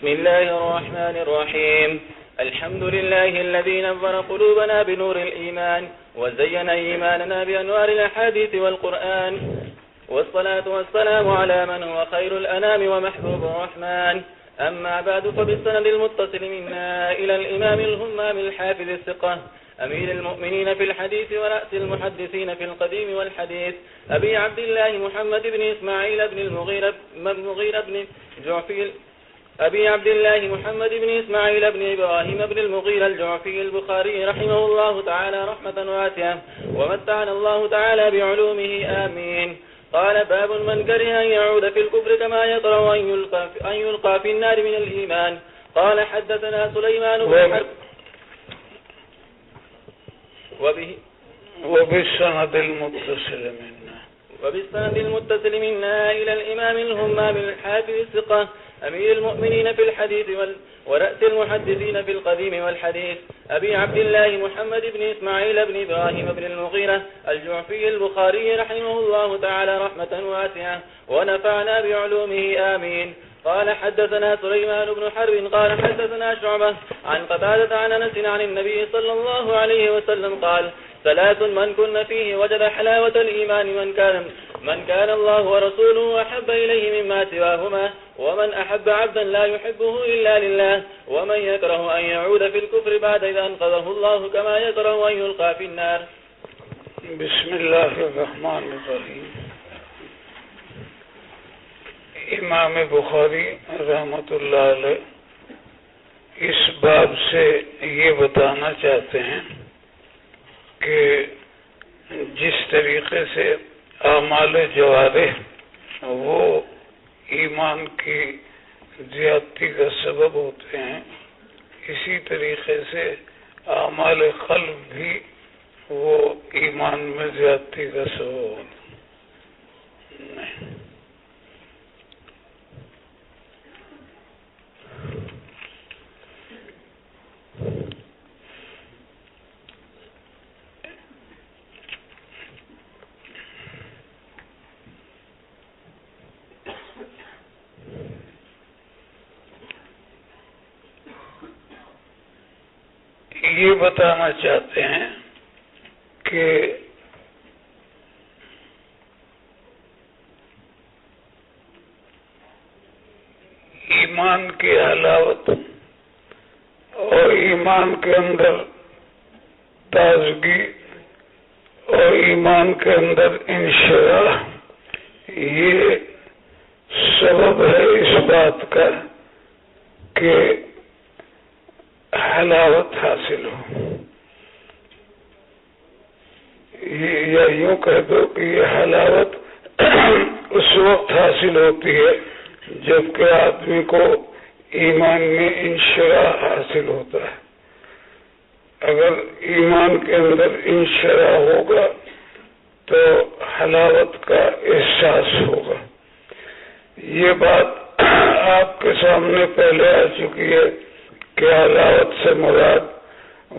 بسم الله الرحمن الرحيم. الحمد لله الذي نور قلوبنا بنور الإيمان وزين إيماننا بأنوار الأحاديث والقرآن، والصلاة والسلام على من هو خير الأنام ومحبوب الرحمن. أما بعد، فبالسند المتصل منا إلى الإمام الهمام الحافظ الثقة أمير المؤمنين في الحديث ورأس المحدثين في القديم والحديث، أبي عبد الله محمد بن إسماعيل بن المغيرة بن جعفي أبي عبد الله محمد بن إسماعيل بن إبراهيم بن المغيرة الجعفي البخاري رحمه الله تعالى رحمة واسعة، ومتعنا الله تعالى بعلومه، آمين. قال: باب من كره أن يعود في الكفر كما يطرأ أن يلقى في النار من الإيمان. قال: حدثنا سليمان بن حرب وبالسند المتصل منا إلى الإمام الهمام الحافظ الثقة أمير المؤمنين في الحديث ورأس المحدثين في القديم والحديث، أبي عبد الله محمد بن إسماعيل بن إبراهيم بن المغيرة الجعفي البخاري رحمه الله تعالى رحمة واسعة، ونفعنا بعلومه، آمين. قال: حدثنا سليمان بن حرب قال: حدثنا شعبة عن قتادة عن أنس عن النبي صلى الله عليه وسلم قال: ثلاث من كن فيه وجد حلاوة الإيمان: من كان الله ورسوله أحب إليه مما سواهما، ومن أحب عبدا لا يحبه إلا لله، ومن يكره أن يعود في الكفر بعد إذا أنقذه الله كما يكره أن يلقى في النار. بسم الله الرحمن الرحیم. امام بخاری رحمۃ اللہ علیہ اس باب سے یہ بتانا چاہتے ہیں کہ جس طریقے سے اعمال جوارح وہ ایمان کی زیادتی کا سبب ہوتے ہیں، اسی طریقے سے اعمال قلب بھی وہ ایمان میں زیادتی کا سبب ہوتے ہیں. یہ بتانا چاہتے ہیں کہ ایمان کی حلاوت اور ایمان کے اندر تازگی اور ایمان کے اندر انشراح یہ سبب ہے اس بات کا کہ حلاوت حاصل ہو، یا یوں کہہ دو کہ یہ حلاوت اس وقت حاصل ہوتی ہے جبکہ آدمی کو ایمان میں انشراح حاصل ہوتا ہے. اگر ایمان کے اندر انشراح ہوگا تو حلاوت کا احساس ہوگا. یہ بات آپ کے سامنے پہلے آ چکی ہے کہ حلاوت سے مراد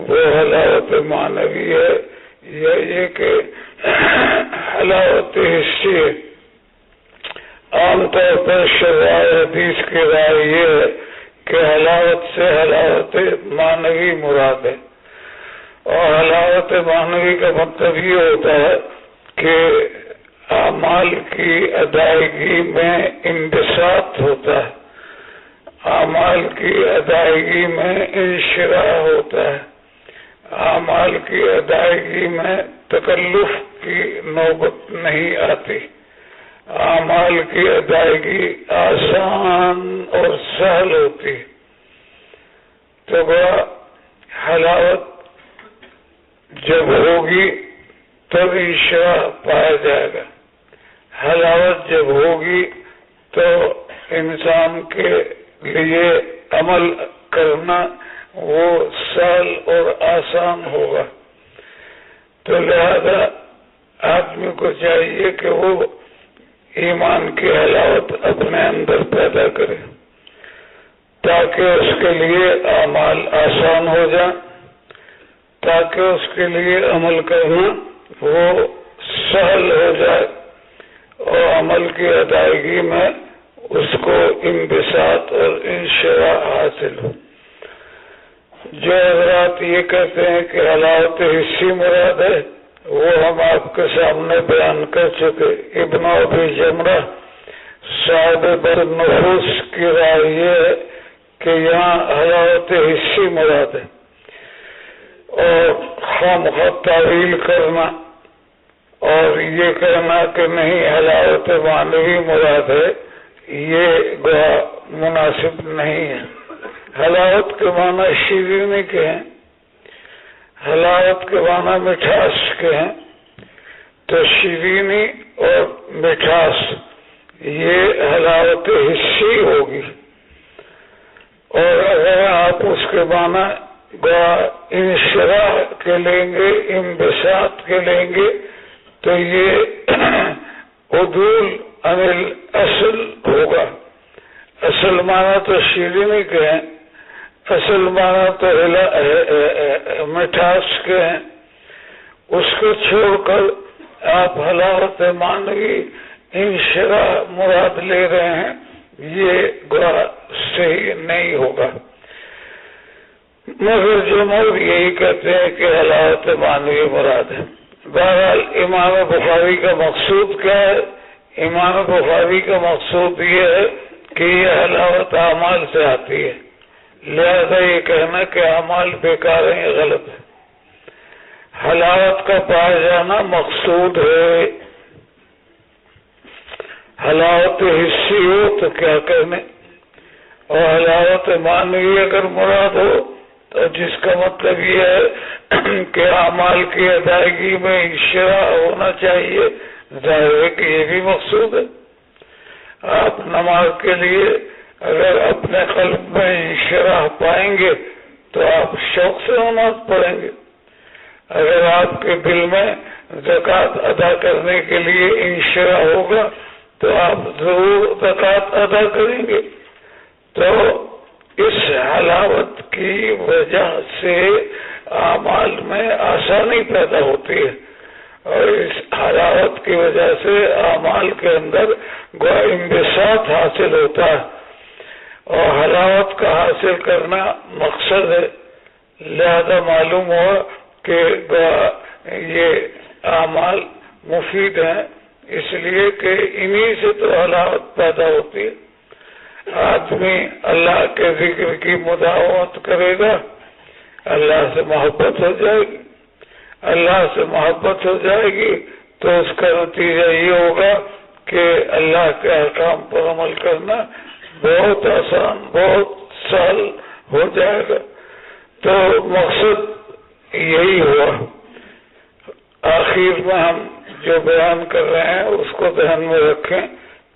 وہ حلاوت معنوی ہے یا یہ کہ حلاوت حصی ہے. عام طور پر شرع حدیث کی رائے یہ ہے کہ حلاوت سے حلاوت معنوی مراد ہے، اور حلاوت معنوی کا مطلب یہ ہوتا ہے کہ اعمال کی ادائیگی میں انبساط ہوتا ہے، اعمال کی ادائیگی میں انشراح ہوتا ہے، اعمال کی ادائیگی میں تکلف کی نوبت نہیں آتی، اعمال کی ادائیگی آسان اور سہل ہوتی. تو حلاوت جب ہوگی تب انشراح پایا جائے گا. حلاوت جب ہوگی تو انسان کے لیے عمل کرنا وہ سہل اور آسان ہوگا. تو لہذا آدمی کو چاہیے کہ وہ ایمان کی حلاوت اپنے اندر پیدا کرے تاکہ اس کے لیے اعمال آسان ہو جائیں، تاکہ اس کے لیے عمل کرنا وہ سہل ہو جائے اور عمل کی ادائیگی میں اس کو انبساط اور انشراح حاصل ہو۔ جو حضرات یہ کہتے ہیں کہ حلاوت حسی مراد ہے وہ ہم آپ کے سامنے بیان کر چکے۔ ابن ابی جمرہ صاحب النفوس کی رائے یہ ہے کہ یہاں حلاوت حسی مراد ہے، اور خواہ تعویل کرنا اور یہ کہنا کہ نہیں حلاوت معنوی مراد ہے یہ گویا مناسب نہیں ہے۔ حلاوت کے معنی شیرینی کے ہیں، حلاوت کے معنی مٹھاس کے ہیں، تو شیرینی اور مٹھاس یہ حلاوت حسی ہوگی، اور اگر آپ اس کے معنی انشراح کے لیں گے، انبساط کے لیں گے، تو یہ عدول عن الاصل ہوگا۔ اصل معنی تو شیرینی کے ہیں، اصل معنی تو مٹھاس کے ہیں، اس کو چھوڑ کر آپ حلاوت معنوی انشراح مراد لے رہے ہیں، یہ گویا صحیح نہیں ہوگا۔ مگر جمہور یہی کہتے ہیں کہ حلاوت معنوی مراد ہے۔ بہرحال امام بخاری کا مقصود کیا ہے؟ امام بخاری کا مقصود یہ ہے کہ یہ حلاوت اعمال سے آتی ہے، لہذا یہ کہنا کہ اعمال بیکار ہیں یہ غلط ہے۔ حلاوت کا پایا جانا مقصود ہے، حلاوت حسی ہو تو کیا کہنے، اور حلاوت معنوی اگر مراد ہو تو جس کا مطلب یہ ہے کہ اعمال کی ادائیگی میں انشراح ہونا چاہیے، ظاہر ہے کہ یہ بھی مقصود ہے۔ آپ نماز کے لیے اگر اپنے قلب میں انشراح پائیں گے تو آپ شوق سے نماز پڑھیں گے، اگر آپ کے دل میں زکوٰۃ ادا کرنے کے لیے انشراح ہوگا تو آپ ضرور زکوٰۃ ادا کریں گے۔ تو اس حلاوت کی وجہ سے اعمال میں آسانی پیدا ہوتی ہے، اور اس حلاوت کی وجہ سے اعمال کے اندر گویا انبساط حاصل ہوتا ہے، اور حلاوت کا حاصل کرنا مقصد ہے، لہذا معلوم ہوا کہ یہ اعمال مفید ہیں، اس لیے کہ انہی سے تو حلاوت پیدا ہوتی ہے۔ آدمی اللہ کے ذکر کی مداومت کرے گا، اللہ سے محبت ہو جائے گی، اللہ سے محبت ہو جائے گی تو اس کا نتیجہ یہ ہوگا کہ اللہ کے احکام پر عمل کرنا بہت آسان، بہت سہل ہو جائے گا۔ تو مقصد یہی ہوا۔ آخر میں ہم جو بیان کر رہے ہیں اس کو ذہن میں رکھیں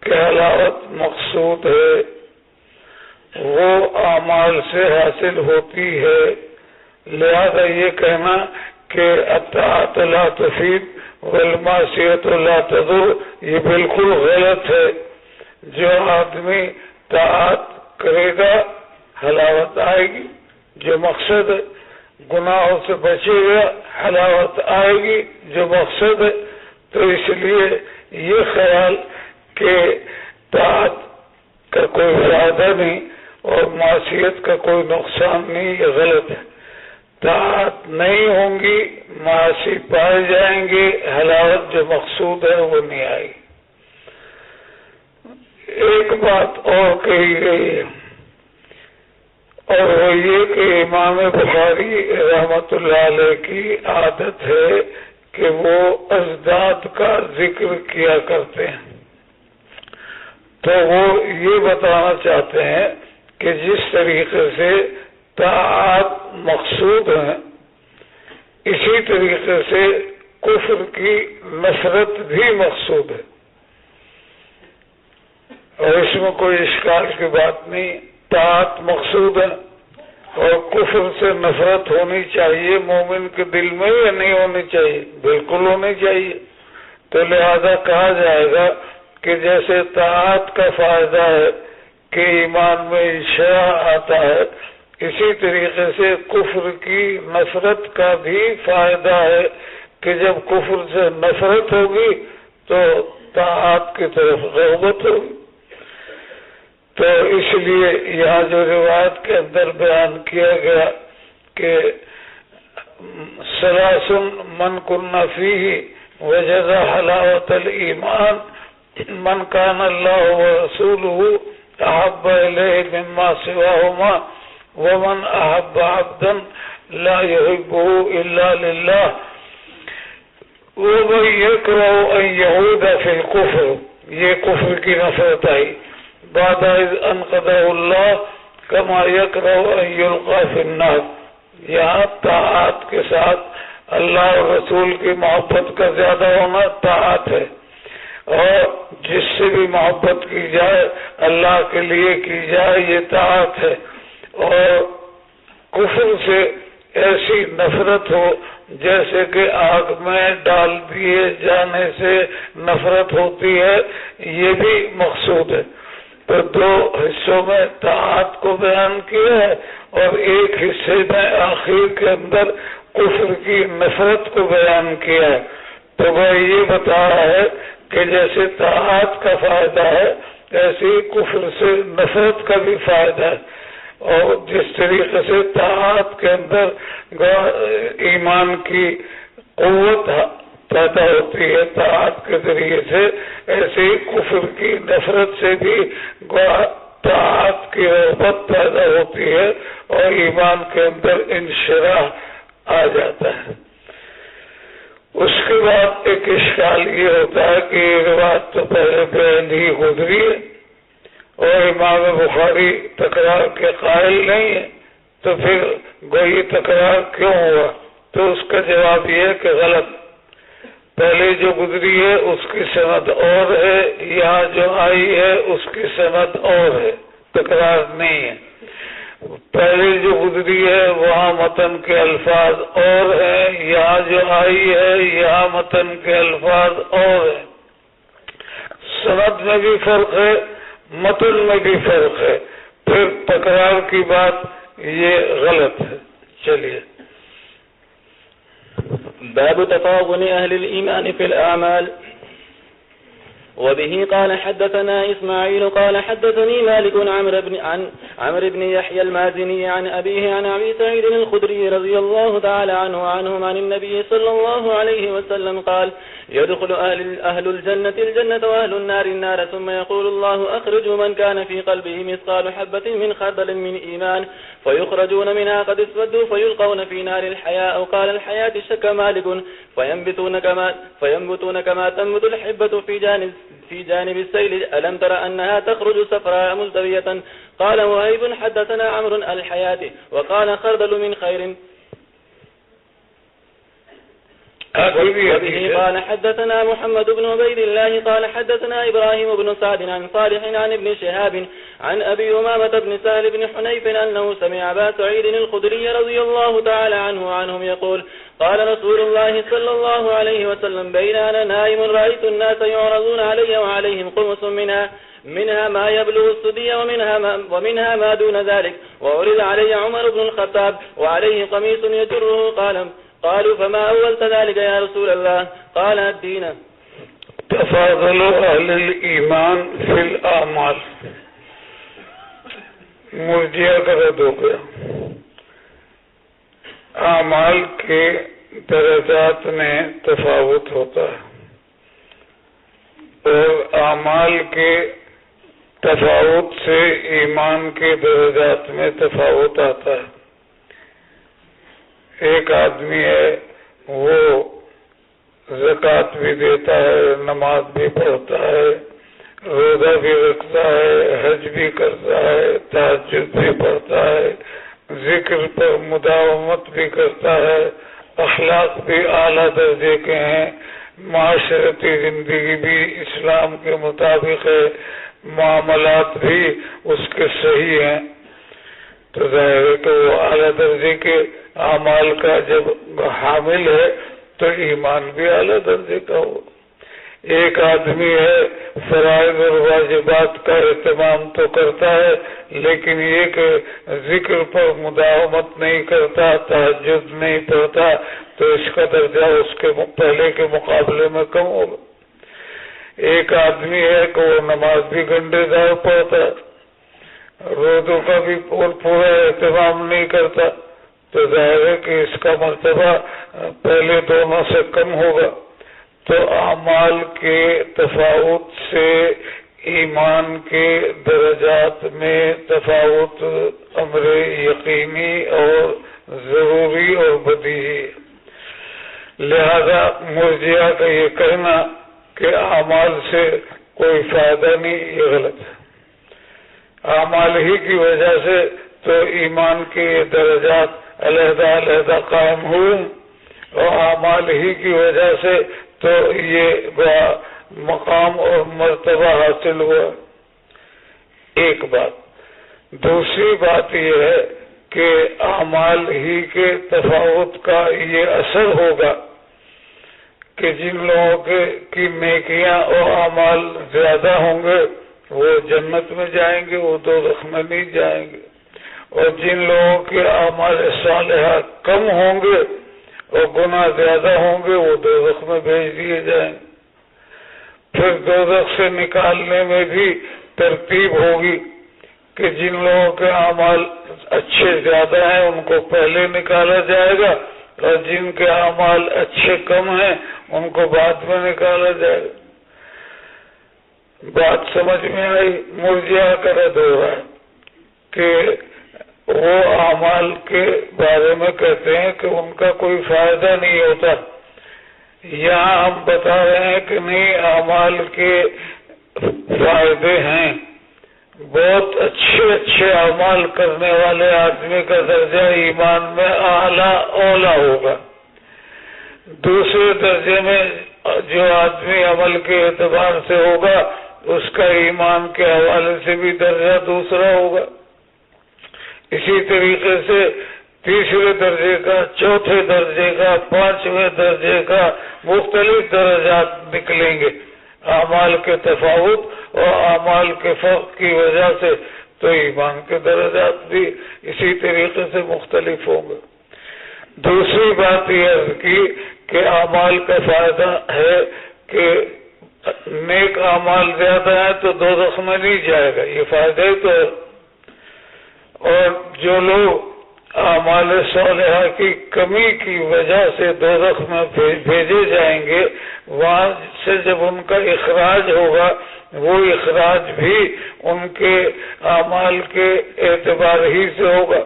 کہ حلاوت مقصود ہے، وہ اعمال سے حاصل ہوتی ہے، لہذا یہ کہنا کہ الطاعۃ لا تفید والمعصیۃ لا تضر یہ بالکل غلط ہے۔ جو آدمی طاعت کرے گا حلاوت آئے گی، جو مقصد ہے، گناہوں سے بچے گا حلاوت آئے گی، جو مقصد ہے۔ تو اس لیے یہ خیال کہ طاعت کا کوئی فائدہ نہیں اور معصیت کا کوئی نقصان نہیں، یہ غلط ہے۔ طاعت نہیں ہوں گی، معاصی پائے جائیں گے، حلاوت جو مقصود ہے وہ نہیں آئے گی۔ ایک بات اور کہی گئی ہے، اور وہ یہ کہ امام بخاری رحمت اللہ علیہ کی عادت ہے کہ وہ ازداد کا ذکر کیا کرتے ہیں، تو وہ یہ بتانا چاہتے ہیں کہ جس طریقے سے طاعات مقصود ہیں، اسی طریقے سے کفر کی نفرت بھی مقصود ہے، اور اس میں کوئی اشکال کی بات نہیں۔ طاعت مقصود ہے اور کفر سے نفرت ہونی چاہیے مومن کے دل میں یا نہیں ہونی چاہیے؟ بالکل ہونی چاہیے۔ تو لہذا کہا جائے گا کہ جیسے طاعت کا فائدہ ہے کہ ایمان میں انشراح آتا ہے، اسی طریقے سے کفر کی نفرت کا بھی فائدہ ہے کہ جب کفر سے نفرت ہوگی تو طاعت کی طرف رغبت ہوگی۔ تو اس لیے یہاں جو روایت کے اندر بیان کیا گیا کہ سلاسن من کن فیہ وجد حلاوت الایمان من کان اللہ ورسولہ احب الیہ مما سواہما ومن احب عبدا لا يحبه الا للہ ومن یکرہ ان یعود فی الکفر. یہ کفر کی نفرت آئی بعد اذ انقذہ اللہ کما یکرہ ان یلقى فی النار. یہاں طاعت کے ساتھ اللہ اور رسول کی محبت کا زیادہ ہونا طاعت ہے، اور جس سے بھی محبت کی جائے اللہ کے لیے کی جائے یہ طاعت ہے. اور کفر سے ایسی نفرت ہو جیسے کہ آگ میں ڈال دیے جانے سے نفرت ہوتی ہے، یہ بھی مقصود ہے. تو دو حصوں میں طاعت کو بیان کیا ہے اور ایک حصے میں آخر کے اندر کفر کی نفرت کو بیان کیا ہے. تو وہ یہ بتا رہا ہے کہ جیسے طاعت کا فائدہ ہے ایسے ہی کفر سے نفرت کا بھی فائدہ ہے. اور جس طریقے سے طاعت کے اندر ایمان کی قوت پیدا ہوتی ہے طاعت کے ذریعے سے، ایسے ہی کفر کی نفرت سے بھی طاعت کی رغبت پیدا ہوتی ہے اور ایمان کے اندر انشراح آ جاتا ہے. اس کے بعد ایک اشکال یہ ہوتا ہے کہ یہ روایت تو پہلے بیان ہی گزری ہے اور امام بخاری تکرار کے قائل نہیں ہے، تو پھر گوئی تکرار کیوں ہوا؟ تو اس کا جواب یہ ہے کہ غلط. پہلے جو گزری ہے اس کی سند اور ہے، یہاں جو آئی ہے اس کی سند اور ہے، تکرار نہیں ہے. پہلے جو گزری ہے وہاں متن کے الفاظ اور ہیں، یہاں جو آئی ہے یہاں متن کے الفاظ اور ہیں. سند میں بھی فرق ہے، متن میں بھی فرق ہے، پھر تکرار کی بات یہ غلط ہے. چلیے. باب تفاضل أهل الإيمان في الأعمال. وبه قال حدثنا إسماعيل قال حدثني مالك عن عمرو بن يحيى المازني عن أبيه عن أبي سعيد الخدري رضي الله تعالى عنهم عن النبي صلى الله عليه وسلم قال يدخل أهل الجنة الجنة وأهل النار النار ثم يقول الله أخرجوا من كان في قلبه مثقال حبة من خردل من إيمان فيخرجون منها قد اسودوا فيلقون في نار الحياة أو قال الحياة شك مالك فينبتون كما تنبت الحبة في جانب السيل ألم تر أنها تخرج صفراء ملتوية. قال وهيب حدثنا عمرو الحياة وقال خردل من خير. وبه قال حدثنا محمد بن عبيد الله قال حدثنا إبراهيم بن سعد عن صالح عن ابن شهاب عن أبي أمامة بن سهل بن حنيف أنه سمع أبا سعيد الخدري رضي الله تعالى عنهم يقول قال رسول الله صلى الله عليه وسلم بين أنا نائم رأيت الناس يعرضون علي وعليهم قمص منها ما يبلغ السدي ومنها ما دون ذلك وعرض علي عمر بن الخطاب وعليه قميص يجره. قالوا فما أولت ذلك يا رسول الله؟ قال الدين. تفاضل أهل الإيمان في الأعمال. مرجئہ کا رد ہو گیا. اعمال کے درجات میں تفاوت ہوتا ہے اور اعمال کے تفاوت سے ایمان کے درجات میں تفاوت آتا ہے. ایک آدمی ہے وہ زکوٰۃ بھی دیتا ہے، نماز بھی پڑھتا ہے، روزہ بھی رکھتا ہے، حج بھی کرتا ہے، تہجد بھی پڑھتا ہے، ذکر پر مداومت بھی کرتا ہے، اخلاق بھی اعلیٰ درجے کے ہیں، معاشرتی زندگی بھی اسلام کے مطابق ہے، معاملات بھی اس کے صحیح ہیں. تو ظاہر ہے کہ وہ اعلیٰ درجے کے اعمال کا جب حامل ہے تو ایمان بھی اعلیٰ درجے کا ہو. ایک آدمی ہے فرائض اور واجبات کا اہتمام تو کرتا ہے لیکن یہ کہ ذکر پر مداومت نہیں کرتا، تہجد نہیں پڑھتا، تو اس کا درجہ اس کے پہلے کے مقابلے میں کم ہوگا. ایک آدمی ہے کہ وہ نماز بھی گھنٹے دار پڑھتا ہے روزوں کا بھی پورا اہتمام نہیں کرتا تو ظاہر ہے کہ اس کا مرتبہ پہلے دونوں سے کم ہوگا. تو اعمال کے تفاوت سے ایمان کے درجات میں تفاوت امر یقینی اور ضروری اور بدیہی. لہذا مرجئہ کا یہ کہنا کہ اعمال سے کوئی فائدہ نہیں، یہ غلط ہے. اعمال ہی کی وجہ سے تو ایمان کے درجات علیحدہ علیحدہ قائم ہوئے اور اعمال ہی کی وجہ سے تو یہ مقام اور مرتبہ حاصل ہوا. ایک بات. دوسری بات یہ ہے کہ اعمال ہی کے تفاوت کا یہ اثر ہوگا کہ جن لوگوں کی نیکیاں اور اعمال زیادہ ہوں گے وہ جنت میں جائیں گے، وہ دوزخ میں نہیں جائیں گے، اور جن لوگوں کے اعمال صالحہ کم ہوں گے اور گناہ زیادہ ہوں گے وہ دوزخ میں بھیج دیے جائیں گے. پھر دوزخ سے نکالنے میں بھی ترتیب ہوگی کہ جن لوگوں کے اعمال اچھے زیادہ ہیں ان کو پہلے نکالا جائے گا اور جن کے اعمال اچھے کم ہیں ان کو بعد میں نکالا جائے گا. بات سمجھ میں آئی؟ مرجئہ کا رد ہو رہا ہے کہ وہ اعمال کے بارے میں کہتے ہیں کہ ان کا کوئی فائدہ نہیں ہوتا. یہاں ہم بتا رہے ہیں کہ نہیں، اعمال کے فائدے ہیں. بہت اچھے اچھے اعمال کرنے والے آدمی کا درجہ ایمان میں اعلیٰ اولا ہوگا. دوسرے درجے میں جو آدمی عمل کے اعتبار سے ہوگا اس کا ایمان کے حوالے سے بھی درجہ دوسرا ہوگا. اسی طریقے سے تیسرے درجے کا، چوتھے درجے کا، پانچویں درجے کا مختلف درجات نکلیں گے اعمال کے تفاوت اور اعمال کے فرق کی وجہ سے. تو ایمان کے درجات بھی اسی طریقے سے مختلف ہوں گے. دوسری بات یہ کی کہ اعمال کا فائدہ ہے کہ نیک اعمال زیادہ ہیں تو دوزخ میں نہیں جائے گا، یہ فائدہ ہی تو ہے. اور جو لوگ اعمال صالحہ کی کمی کی وجہ سے دوزخ میں بھیجے جائیں گے وہاں سے جب ان کا اخراج ہوگا وہ اخراج بھی ان کے اعمال کے اعتبار ہی سے ہوگا.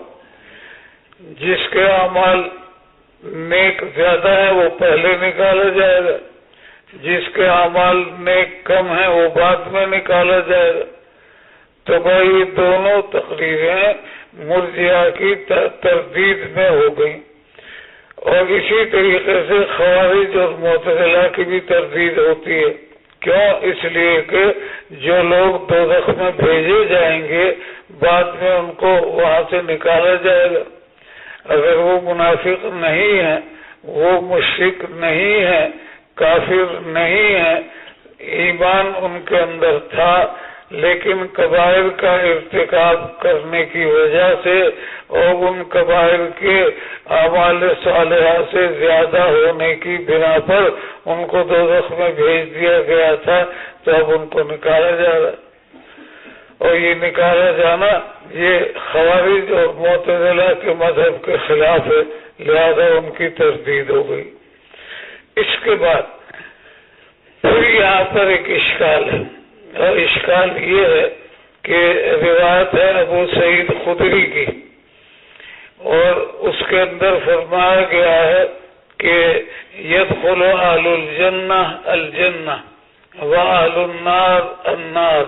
جس کے اعمال نیک زیادہ ہیں وہ پہلے نکالا جائے گا، جس کے اعمال نیک کم ہیں وہ بعد میں نکالا جائے گا. تو بھائی یہ دونوں تقریریں مرجئہ کی تردید میں ہو گئی. اور اسی طریقے سے خوارج اور معتزلہ کی بھی تردید ہوتی ہے. کیوں؟ اس لیے کہ جو لوگ دوزخ میں بھیجے جائیں گے بعد میں ان کو وہاں سے نکالا جائے گا. اگر وہ منافق نہیں ہیں، وہ مشرک نہیں ہیں، کافر نہیں ہیں، ایمان ان کے اندر تھا لیکن کبائر کا ارتکاب کرنے کی وجہ سے اور ان کبائر کے اعمال صالحہ سے زیادہ ہونے کی بنا پر ان کو دوزخ میں بھیج دیا گیا تھا، تو اب ان کو نکالا جا رہا. اور یہ نکالا جانا یہ خوارج اور معتزلہ کے مذہب کے خلاف ہے، لہذا ان کی تردید ہو گئی. اس کے بعد پھر یہاں پر ایک اشکال ہے، اور اشکال یہ ہے کہ روایت ہے ابو سعید خدری کی، اور اس کے اندر فرمایا گیا ہے کہ يدخل اہل الجنہ الجنہ واہل النار النار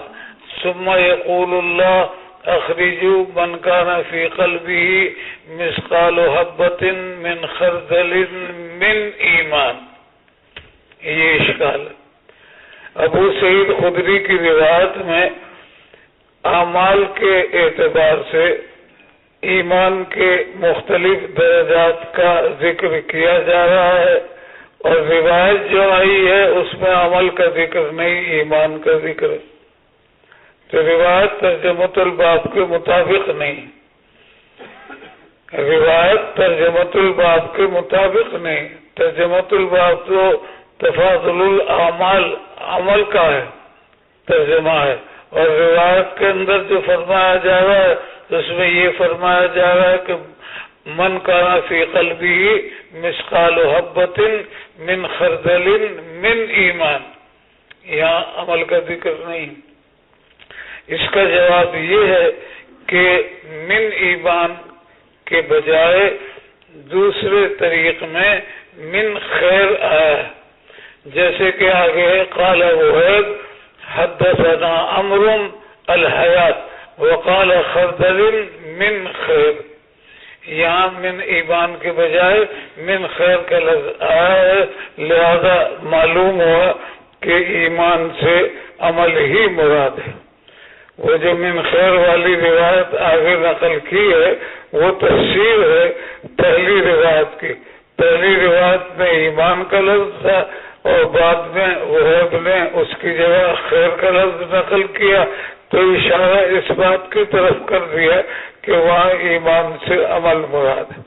ثم يقول اللہ اخرجوا من كان في قلبه مثقال حبة من خردل من ایمان. یہ اشکال ہے. ابو سعید خدری کی روایت میں اعمال کے اعتبار سے ایمان کے مختلف درجات کا ذکر کیا جا رہا ہے، اور روایت جو آئی ہے اس میں عمل کا ذکر نہیں، ایمان کا ذکر ہے. تو روایت ترجمۃ الباب کے مطابق نہیں، روایت ترجمۃ الباب کے مطابق نہیں. ترجمۃ الباب تو تفاضل الاعمال عمل کا ہے، ترجمہ ہے، اور روایت کے اندر جو فرمایا جا رہا ہے اس میں یہ فرمایا جا رہا ہے کہ من کان فی قلبہ مثقال حبۃ من خردل من ایمان، یہاں عمل کا ذکر نہیں۔ اس کا جواب یہ ہے کہ من ایمان کے بجائے دوسرے طریق میں من خیر آیا ہے، جیسے کہ آگے ہے قال وہیب حدثنا عمرو الحیات وقال خردل من خیر، یہاں من ایمان کے بجائے من خیر کا لفظ آیا ہے، لہذا معلوم ہوا کہ ایمان سے عمل ہی مراد ہے۔ وہ جو من خیر والی روایت آگے نقل کی ہے وہ تفسیر ہے پہلی روایت کی۔ پہلی روایت میں ایمان کا لفظ تھا اور بعد میں وہیب نے اس کی جگہ خیر کا لفظ نقل کیا، تو اشارہ اس بات کی طرف کر دیا کہ وہاں ایمان سے عمل مراد ہے،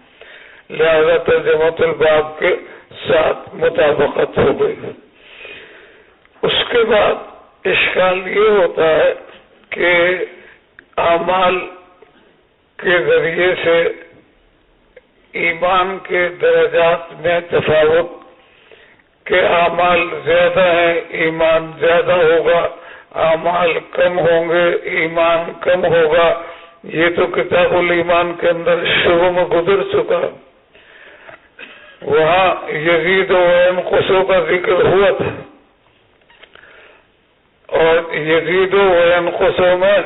لہذا ترجمۃ الباب کے ساتھ مطابقت ہو گئی۔ اس کے بعد اشکال یہ ہوتا ہے کہ اعمال کے ذریعے سے ایمان کے درجات میں تفاوت، کہ اعمال زیادہ ہیں ایمان زیادہ ہوگا، اعمال کم ہوں گے ایمان کم ہوگا، یہ تو کتاب الایمان کے اندر شروع میں گزر چکا۔ وہاں یزید و ینقص کا ذکر ہوا تھا، اور یزید و ینقص میں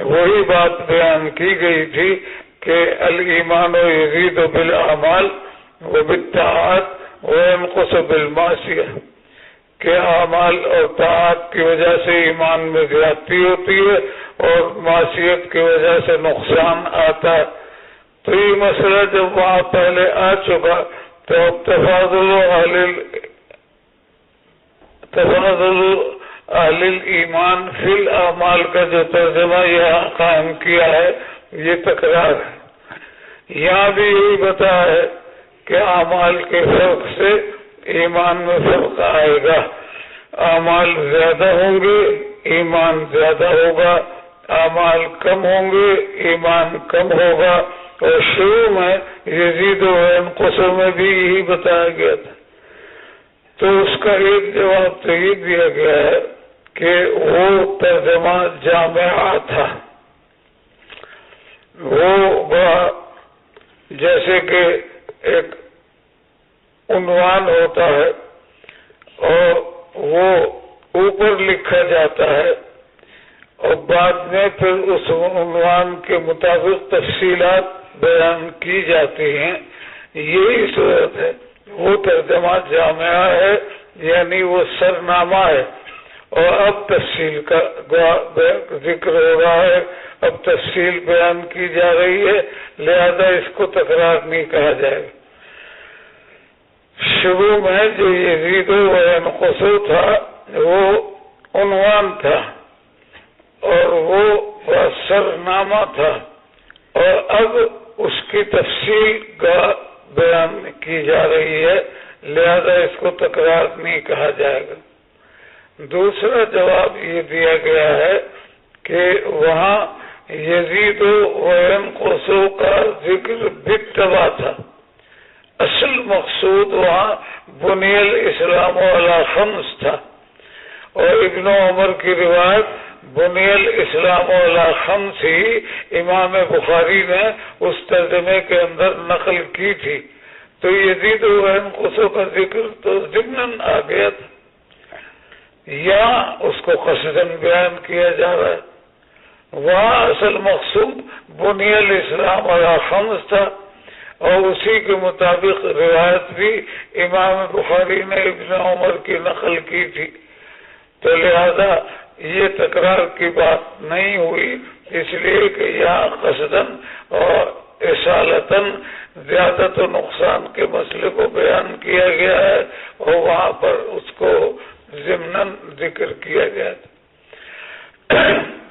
وہی بات بیان کی گئی تھی کہ الایمان و یزید بالاعمال و بالطاعات وینقص بالمعصیہ، کہ اعمال اور طاعت کی وجہ سے ایمان میں زیادتی ہوتی ہے اور معصیت کی وجہ سے نقصان آتا ہے۔ تو یہ مسئلہ جب وہاں پہلے آ چکا تو اب تفاضل اہل ایمان فی الاعمال کا جو ترجمہ یہاں قائم کیا ہے یہ تکرار ہے۔ یہاں بھی یہی بتایا ہے کہ اعمال کے فرق سے ایمان میں فرق آئے گا، اعمال زیادہ ہوں گے ایمان زیادہ ہوگا، اعمال کم ہوں گے ایمان کم ہوگا، اور شروع میں یزید و ینقص میں بھی یہی بتایا گیا تھا۔ تو اس کا ایک جواب تو یہ دیا گیا ہے کہ وہ ترجمہ جامعہ تھا، وہ جیسے کہ ایک عنوان ہوتا ہے اور وہ اوپر لکھا جاتا ہے اور بعد میں پھر اس عنوان کے مطابق تفصیلات بیان کی جاتی ہیں، یہی صورت ہے۔ وہ ترجمہ جامعہ ہے، یعنی وہ سرنامہ ہے، اور اب تفصیل کا ذکر ہو رہا ہے، اب تفصیل بیان کی جا رہی ہے، لہذا اس کو تکرار نہیں کہا جائے گا۔ شروع میں جو یزید و ینقص تھا وہ عنوان تھا اور وہ سرنامہ تھا، اور اب اس کی تفصیل کا بیان کی جا رہی ہے، لہذا اس کو تکرار نہیں کہا جائے گا۔ دوسرا جواب یہ دیا گیا ہے کہ وہاں یزید و ینقص کا ذکر بالتبع تھا، اصل مقصود وہاں بنی الاسلام علی خمس تھا، اور ابن عمر کی روایت بنی الاسلام علی خمس ہی امام بخاری نے اس ترجمے کے اندر نقل کی تھی، تو یزید و ینقص کا ذکر تو ضمناً آ گیا تھا، یہاں اس کو قصداً بیان کیا جا رہا ہے۔ وہاں اصل مقصود بنی الاسلام علی خمس تھا، اور اسی کے مطابق روایت بھی امام بخاری نے ابن عمر کی نقل کی تھی، تو لہذا یہ تکرار کی بات نہیں ہوئی، اس لیے کہ یہاں قصداً اور اصالتاً زیادت و نقصان کے مسئلے کو بیان کیا گیا ہے، اور وہاں پر اس کو ضمناً ذکر کیا گیا تھا۔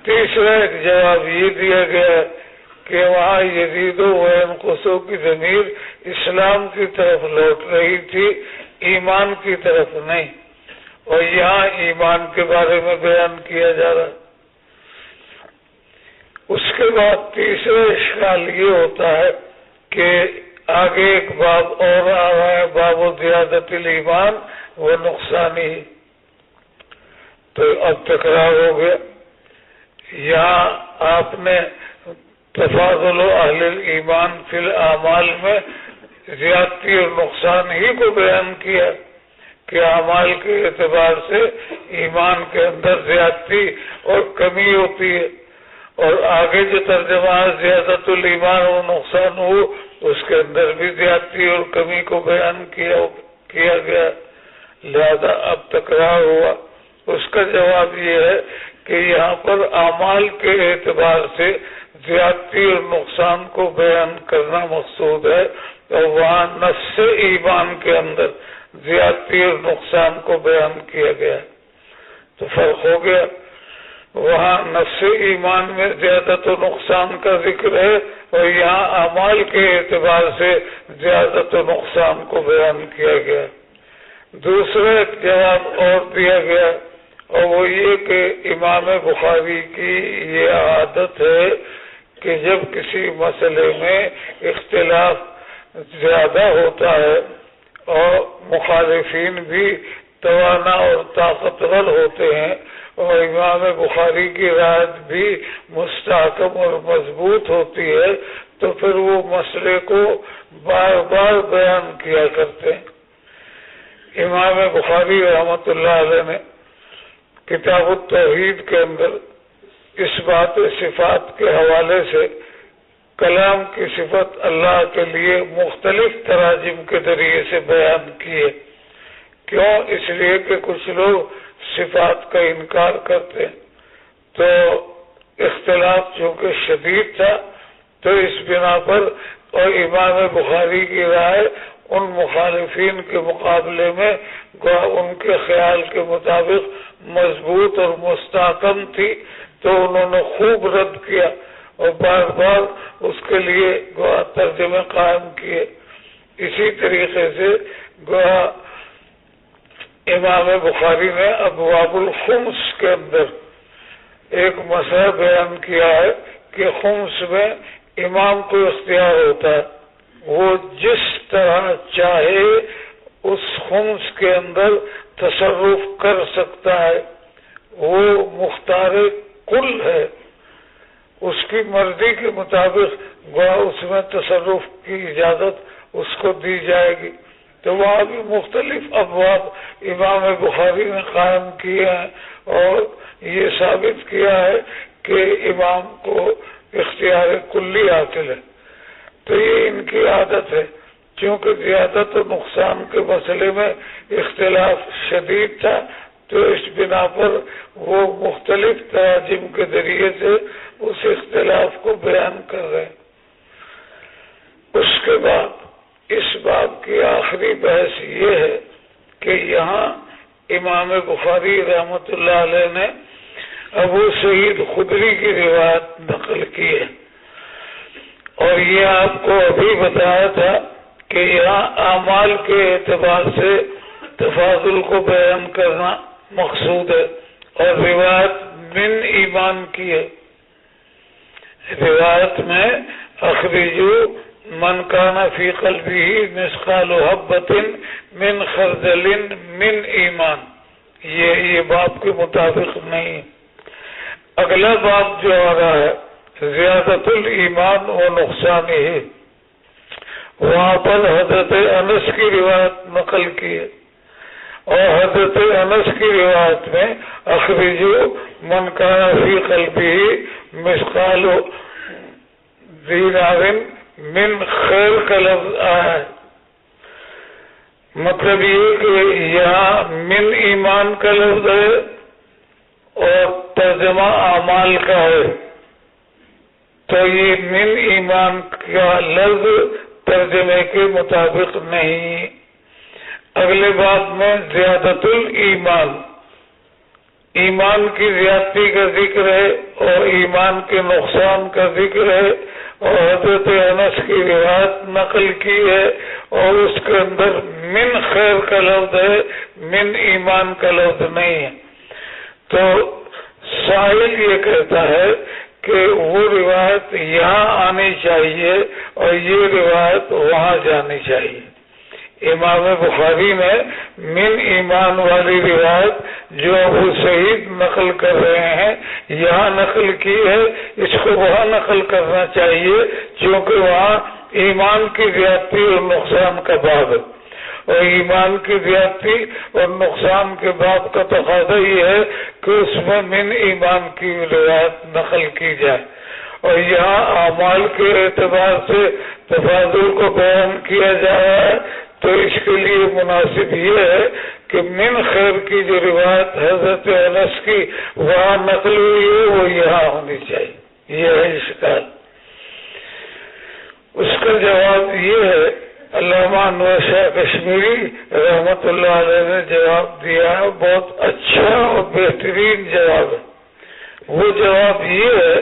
تیسرا ایک جواب یہ دیا گیا کہ وہاں یزید و ینقص کی ضمیر اسلام کی طرف لوٹ رہی تھی، ایمان کی طرف نہیں، اور یہاں ایمان کے بارے میں بیان کیا جا رہا ہے۔ اس کے بعد تیسرا اشکال یہ ہوتا ہے کہ آگے ایک باب اور آ رہا ہے، باب زیادت الایمان و نقصانی، تو اب تکرار ہو گیا۔ یہاں آپ نے تفاضل اہل الایمان فی الاعمال میں زیادتی اور نقصان ہی کو بیان کیا کہ اعمال کے اعتبار سے ایمان کے اندر زیادتی اور کمی ہوتی ہے، اور آگے جو ترجمہ ہے زیادت الایمان و نقصان ہو، اس کے اندر بھی زیادتی اور کمی کو بیان کیا گیا، لہذا اب تکرار ہوا۔ اس کا جواب یہ ہے کہ یہاں پر اعمال کے اعتبار سے زیادتی اور نقصان کو بیان کرنا مقصود ہے، اور وہاں نفس ایمان کے اندر زیادتی اور نقصان کو بیان کیا گیا، تو فرق ہو گیا۔ وہاں نفس ایمان میں زیادت و نقصان کا ذکر ہے، اور یہاں اعمال کے اعتبار سے زیادت و نقصان کو بیان کیا گیا۔ دوسرا ایک جواب اور دیا گیا، اور وہ یہ کہ امام بخاری کی یہ عادت ہے کہ جب کسی مسئلے میں اختلاف زیادہ ہوتا ہے اور مخالفین بھی توانا اور طاقتور ہوتے ہیں، اور امام بخاری کی رائے بھی مستحکم اور مضبوط ہوتی ہے، تو پھر وہ مسئلے کو بار بار بیان کیا کرتے ہیں۔ امام بخاری رحمۃ اللہ علیہ نے کتاب التوحید کے اندر اس بات صفات کے حوالے سے کلام کی صفت اللہ کے لیے مختلف تراجم کے ذریعے سے بیان کی ہے۔ کیوں؟ اس لیے کہ کچھ لوگ صفات کا انکار کرتے ہیں، تو اختلاف چونکہ شدید تھا، تو اس بنا پر اور امام بخاری کی رائے ان مخالفین کے مقابلے میں ان کے خیال کے مطابق مضبوط اور مستحکم تھی، تو انہوں نے خوب رد کیا اور بار بار اس کے لیے ترجمے قائم کیے۔ اسی طریقے سے امام بخاری نے ابواب الخمس کے اندر ایک مسئلہ بیان کیا ہے کہ خمس میں امام کو اختیار ہوتا ہے، وہ جس طرح چاہے اس خمس کے اندر تصرف کر سکتا ہے، وہ مختار کل ہے، اس کی مرضی کے مطابق اس میں تصرف کی اجازت اس کو دی جائے گی۔ تو وہاں بھی مختلف ابواب امام بخاری نے قائم کیے ہیں، اور یہ ثابت کیا ہے کہ امام کو اختیار کلی حاصل ہے۔ تو یہ ان کی عادت ہے، چونکہ زیادت و نقصان کے مسئلے میں اختلاف شدید تھا، تو اس بنا پر وہ مختلف تراجم کے ذریعے سے اس اختلاف کو بیان کر رہے ہیں۔ اس کے بعد اس باب کی آخری بحث یہ ہے کہ یہاں امام بخاری رحمۃ اللہ علیہ نے ابو سعید خدری کی روایت نقل کی ہے، اور یہ آپ کو ابھی بتایا تھا کہ یہاں اعمال کے اعتبار سے تفاضل کو بیان کرنا مقصود ہے، اور روایت من ایمان کی ہے۔ روایت میں اخرجو من کان فی قلبہ مثقال حبۃ من خردل من ایمان، یہ باب کے مطابق نہیں۔ اگلا باب جو آ رہا ہے زیادت الایمان و نقصان ہی، وہاں پر حضرت انس کی روایت نقل کی ہے، اور حضرت انس کی روایت میں اخرجو من کان فی قلبہ مثقال دینار من خیر کا لفظ آیا ہے۔ مطلب یہ کہ یہاں من ایمان کا لفظ ہے اور ترجمہ اعمال کا ہے، تو یہ من ایمان کا لفظ ترجمے کے مطابق نہیں۔ اگلے باب میں زیادت الایمان، ایمان کی زیادتی کا ذکر ہے اور ایمان کے نقصان کا ذکر ہے، اور حضرت انس کی روایت نقل کی ہے، اور اس کے اندر من خیر کا لفظ ہے، من ایمان کا لفظ نہیں ہے۔ تو سائل یہ کہتا ہے کہ وہ روایت یہاں آنی چاہیے اور یہ روایت وہاں جانی چاہیے. امام بخاری نے من ایمان والی روایت جو ابو سعید نقل کر رہے ہیں یہاں نقل کی ہے، اس کو وہاں نقل کرنا چاہیے کیونکہ وہاں ایمان کی زیادتی اور نقصان کا باب ہے، اور ایمان کی زیادتی اور نقصان کے باب کا تقاضا یہ ہے کہ اس میں من ایمان کی روایت نقل کی جائے. اور یہاں اعمال کے اعتبار سے تفاضل کو بیان کیا جا رہا ہے، تو اس کے لیے مناسب یہ ہے کہ من خیر کی جو روایت حضرت انس کی وہاں نقل ہوئی ہے وہ یہاں ہونی چاہیے. یہ ہے اشکال. اس کا جواب یہ ہے، علامہ انور شاہ کشمیری رحمت اللہ علیہ نے جواب دیا ہے، بہت اچھا اور بہترین جواب ہے. وہ جواب یہ ہے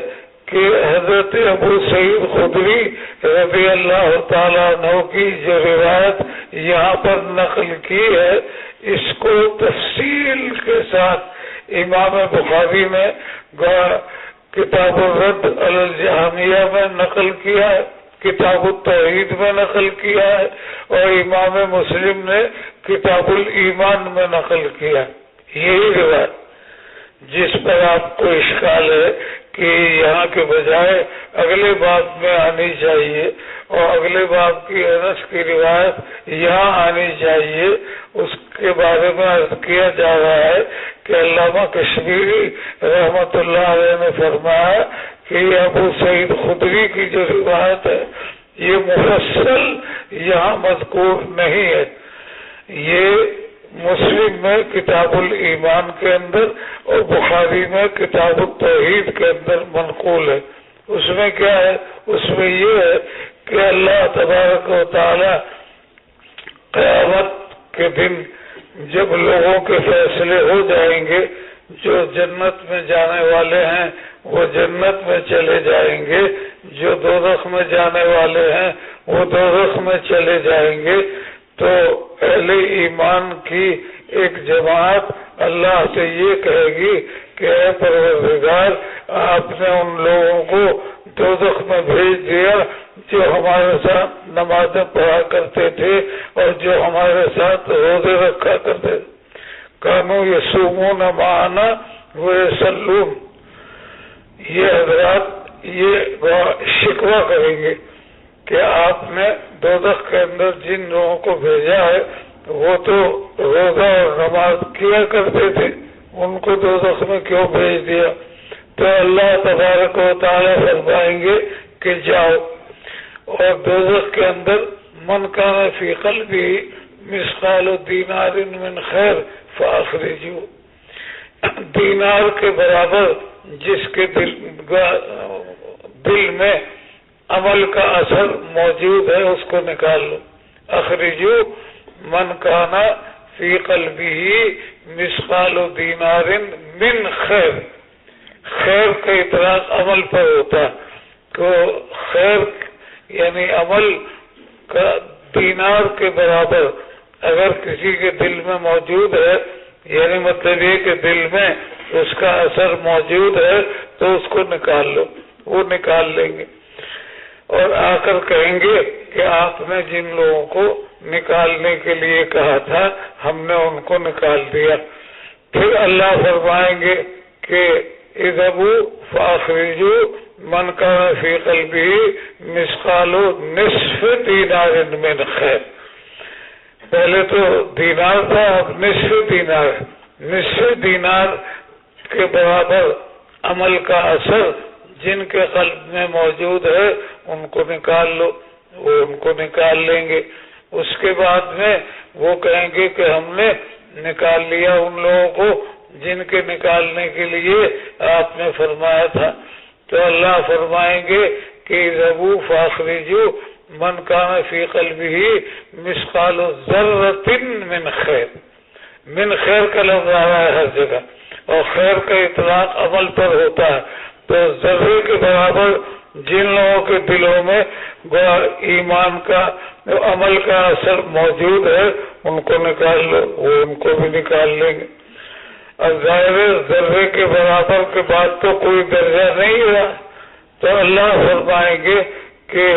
کہ حضرت ابو سعید خدری رضی اللہ تعالیٰ عنہ کی جو روایت یہاں پر نقل کی ہے، اس کو تفصیل کے ساتھ امام بخاری نے کتاب الرد علی الجہمیہ میں نقل کیا ہے، کتاب التوحید میں نقل کیا ہے، اور امام مسلم نے کتاب الایمان میں نقل کیا ہے. یہی روایت جس پر آپ کو اشکال ہے کہ یہاں کے بجائے اگلے باب میں آنی چاہیے اور اگلے باب کی انس کی روایت یہاں آنی چاہیے، اس کے بارے میں عرض کیا جا رہا ہے کہ علامہ کشمیری رحمت اللہ علیہ نے فرمایا کہ یہ ابو سعید خدری کی جو روایت ہے یہ مفصل یہاں مذکور نہیں ہے. یہ مسلم میں کتاب الایمان کے اندر اور بخاری میں کتاب التوحید کے اندر منقول ہے. اس میں کیا ہے؟ اس میں یہ ہے کہ اللہ تبارک و تعالی قیامت کے دن جب لوگوں کے فیصلے ہو جائیں گے، جو جنت میں جانے والے ہیں وہ جنت میں چلے جائیں گے، جو دوزخ میں جانے والے ہیں وہ دوزخ میں چلے جائیں گے، تو اہل ایمان کی ایک جماعت اللہ سے یہ کہے گی کہ اے پروردگار، آپ نے ان لوگوں کو دوزخ میں بھیج دیا جو ہمارے ساتھ نمازیں پڑھا کرتے تھے اور جو ہمارے ساتھ روزے رکھا کرتے تھے. کانو یصومون معنا ویصلون. یہ حضرات یہ شکوہ کریں گے کہ آپ نے دوزخ کے اندر جن لوگوں کو بھیجا ہے وہ تو روزہ اور نماز کیا کرتے تھے، ان کو دوزخ میں کیوں بھیج دیا؟ تو اللہ تبارک و تعالیٰ فرمائیں گے کہ جاؤ، اور دوزخ کے اندر من کان فی قلبہ مثقال دینار من خیر فاخرجوہ. دینار کے برابر جس کے دل میں عمل کا اثر موجود ہے اس کو نکال لو. اخرجو من کانا فی قلبہ مثقال دینار من خیر. خیر کا اطلاق عمل پر ہوتا تو خیر یعنی عمل کا دینار کے برابر اگر کسی کے دل میں موجود ہے، یعنی مطلب یہ کہ دل میں اس کا اثر موجود ہے تو اس کو نکال لو. وہ نکال لیں گے اور آ کر کہیں گے کہ آپ نے جن لوگوں کو نکالنے کے لیے کہا تھا ہم نے ان کو نکال دیا. پھر اللہ فرمائیں گے کہ اذهبوا فاخرجوا من كان في قلبه مثقال نصف دینار من خیر. پہلے تو دینار تھا، اب نصف دینار. نصف دینار کے برابر عمل کا اثر جن کے قلب میں موجود ہے ان کو نکال لو. وہ ان کو نکال لیں گے. اس کے بعد میں وہ کہیں گے کہ ہم نے نکال لیا ان لوگوں کو جن کے نکالنے کے لیے آپ نے فرمایا تھا. تو اللہ فرمائیں گے کہ اذهبوا فاخرجوا من كان في قلبه مثقال ذرة من خیر. من خیر کا لفظ آیا ہے ہر جگہ، اور خیر کا اطلاق عمل پر ہوتا ہے. تو ذرے کے برابر جن لوگوں کے دلوں میں ایمان کا عمل کا اثر موجود ہے ان کو نکال لو. وہ ان کو بھی نکال لیں گے. اور ظاہر ذرے کے برابر کے بعد تو کوئی درجہ نہیں رہا. تو اللہ فرمائیں گے کہ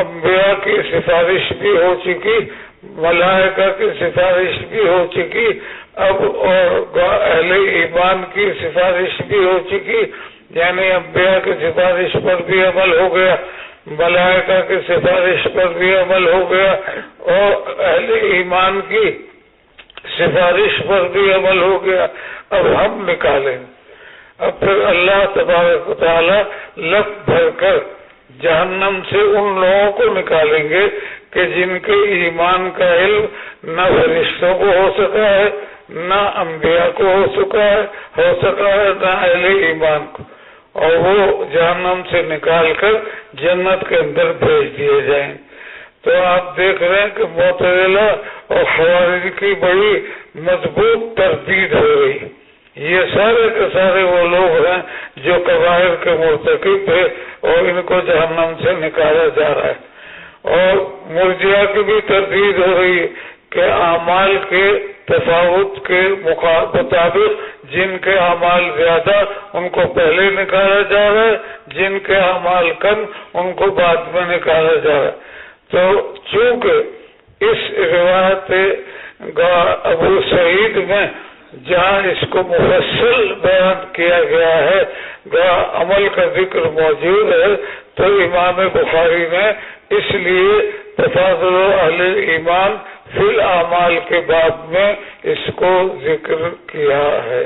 انبیاء کی سفارش بھی ہو چکی، ملائکہ کی سفارش بھی ہو چکی، اب اور اہل ایمان کی سفارش بھی ہو چکی، یعنی انبیاء کی سفارش پر بھی عمل ہو گیا، ملائکہ کی سفارش پر بھی عمل ہو گیا، اور اہل ایمان کی سفارش پر بھی عمل ہو گیا۔ اب ہم نکالیں، اب پھر اللہ تبارک و تعالی لپ بھر کر جہنم سے ان لوگوں کو نکالیں گے کہ جن کے ایمان کا علم نہ فرشتوں کو ہو سکا ہے، نہ انبیاء کو ہو سکا ہے، نہ اہل ایمان کو، اور وہ جہنم سے نکال کر جنت کے اندر بھیج دیے جائیں۔ تو آپ دیکھ رہے ہیں کہ معتزلہ اور خوارج کی بڑی مضبوط تردید ہو رہی۔ یہ سارے کے سارے وہ لوگ ہیں جو کبائر کے مرتکب ہیں اور ان کو جہنم سے نکالا جا رہا ہے۔ اور مرجئہ کی بھی تردید ہو رہی ہے کہ اعمال کے تفاوت کے مطابق جن کے اعمال زیادہ ان کو پہلے نکالا جا رہا ہے، جن کے اعمال کم ان کو بعد میں نکالا جا رہا ہے۔ تو چونکہ اس روایت ابو سعید میں جہاں اس کو مفصل بیان کیا گیا ہے، عمل کا ذکر موجود ہے، تو امام بخاری نے اس لیے تفاضل اہل ایمان فی الاعمال کے باب میں اس کو ذکر کیا ہے۔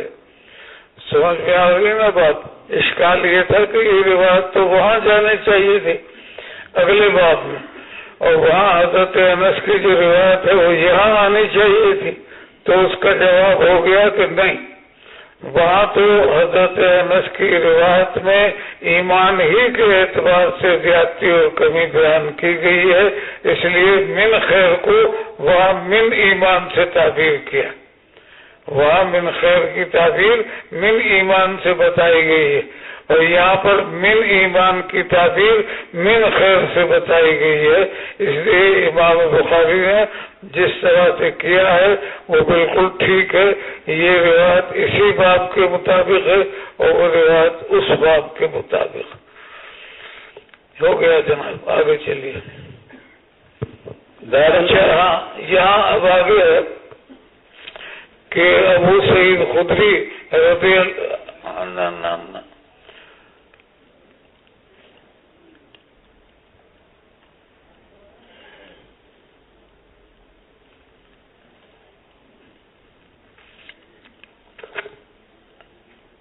سمجھ میں آ گئی نا بات؟ اشکال یہ تھا کہ یہ روایت تو وہاں جانے چاہیے تھی اگلے باب میں، اور وہاں حضرت انس کی جو روایت ہے وہ یہاں آنی چاہیے تھی، تو اس کا جواب ہو گیا کہ نہیں، وہاں تو حضرت انس کی روایت میں ایمان ہی کے اعتبار سے زیادتی اور کمی بیان کی گئی ہے، اس لیے من خیر کو وہاں من ایمان سے تعبیر کیا، وہاں من خیر کی تعبیر من ایمان سے بتائی گئی ہے، اور یہاں پر من ایمان کی تعبیر من خیر سے بتائی گئی ہے۔ اس لیے امام بخاری نے جس طرح سے کیا ہے وہ بالکل ٹھیک ہے، یہ روایت اسی باب کے مطابق ہے اور وہ روایت اس باب کے مطابق ہو گیا۔ جناب آگے چلیے۔ یہاں اب آگے ہے کہ ابو سعید خدری رضی اللہ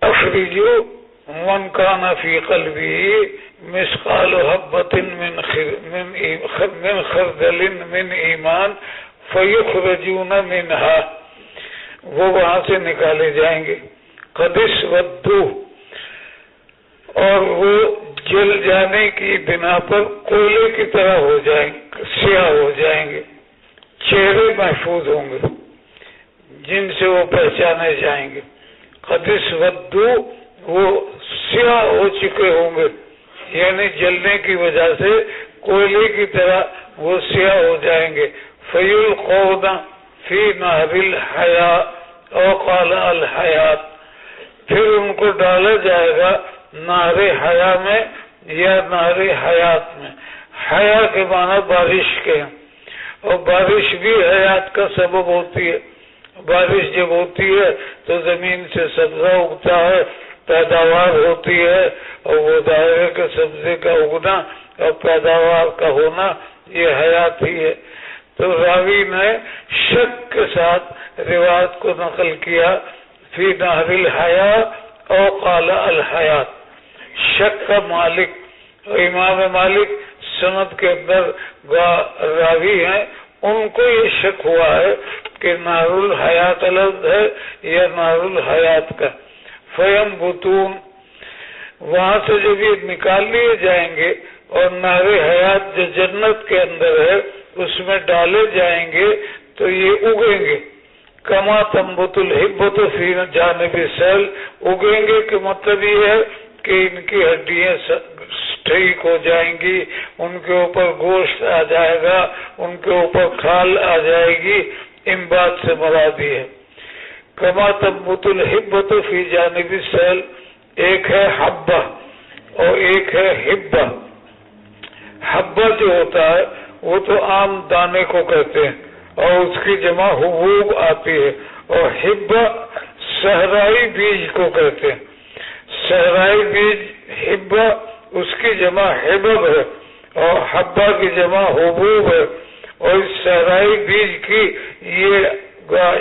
اخرجوا من كان في قلبه مثقال حبة من خردل من ایمان فيخرجون منها، وہ وہاں سے نکالے جائیں گے۔ قد اسودوا، اور وہ جل جانے کی بنا پر کوئلے کی طرح ہو جائیں گے، سیاہ ہو جائیں گے، چہرے محفوظ ہوں گے جن سے وہ پہچانے جائیں گے۔ قد اسودوا، وہ سیاہ ہو چکے ہوں گے، یعنی جلنے کی وجہ سے کوئلے کی طرح وہ سیاہ ہو جائیں گے۔ فیلقون فی نہر الحیاء او قال الحیات، پھر ان کو ڈالا جائے گا نہر حیا میں یا نہر حیات میں۔ حیا کے معنی بارش کے ہیں، اور بارش بھی حیات کا سبب ہوتی ہے۔ بارش جب ہوتی ہے تو زمین سے سبزہ اگتا ہے، پیداوار ہوتی ہے، اور وہ دائرے کے سبزے کا اگنا اور پیداوار کا ہونا یہ حیات ہی ہے۔ تو راوی نے شک کے ساتھ روایت کو نقل کیا فی نہر الحیاء او قال الحیات۔ شک کا مالک امام مالک سند کے اندر راوی ہیں، ان کو یہ شک ہوا ہے کہ نہر الحیات لفظ ہے یا نہر الحیات کا۔ فینبتون، وہاں سے جب یہ نکال لیے جائیں گے اور نہر حیات جو جنت کے اندر ہے اس میں ڈالے جائیں گے تو یہ اگیں گے۔ کما تنبت الحبۃ فی جانب السیل، اگیں گے کہ مطلب یہ ہے کہ ان کی ہڈیاں ٹھیک ہو جائیں گی، ان کے اوپر گوشت آ جائے گا، ان کے اوپر کھال آ جائے گی، ان بات سے مراد ہے۔ کما تنبت الحبۃ فی جانب السیل، ایک ہے حبہ، اور ایک ہے حبہ. حبہ جو ہوتا ہے وہ تو عام دانے کو کہتے ہیں اور اس کی جمع حبوب آتی ہے. اور حبہ صحرائی بیج کو کہتے ہیں. صحرائی بیج حبہ اس کی جمع حبب ہے اور حبہ کی جمع حبوب ہے. اور اس صحرائی بیج کی یہ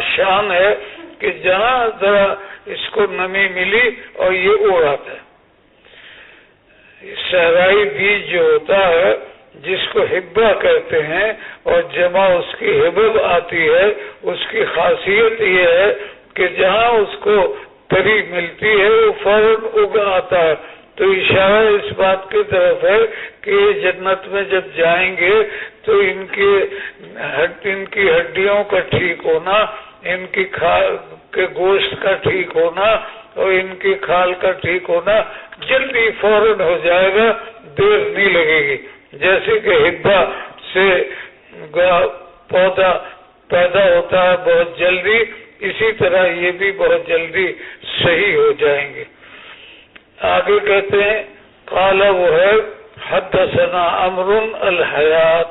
شان ہے کہ جہاں ذرا اس کو نمی ملی اور یہ اڑاتا ہے. صحرائی بیج جو ہوتا ہے جس کو حبہ کہتے ہیں اور جمع اس کی حبب آتی ہے، اس کی خاصیت یہ ہے کہ جہاں اس کو تری ملتی ہے وہ فوراً اگ آتا ہے. تو اشارہ اس بات کی طرف ہے کہ جنت میں جب جائیں گے تو ان کی ہڈیوں کا ٹھیک ہونا، ان کی کے گوشت کا ٹھیک ہونا اور ان کی کھال کا ٹھیک ہونا جلدی فوراً ہو جائے گا، دیر نہیں لگے گی. جیسے کہ حبہ سے پودا پیدا ہوتا ہے بہت جلدی، اسی طرح یہ بھی بہت جلدی صحیح ہو جائیں گے. آگے کہتے ہیں قال وہ ہے حدثنا عمرو الحیات.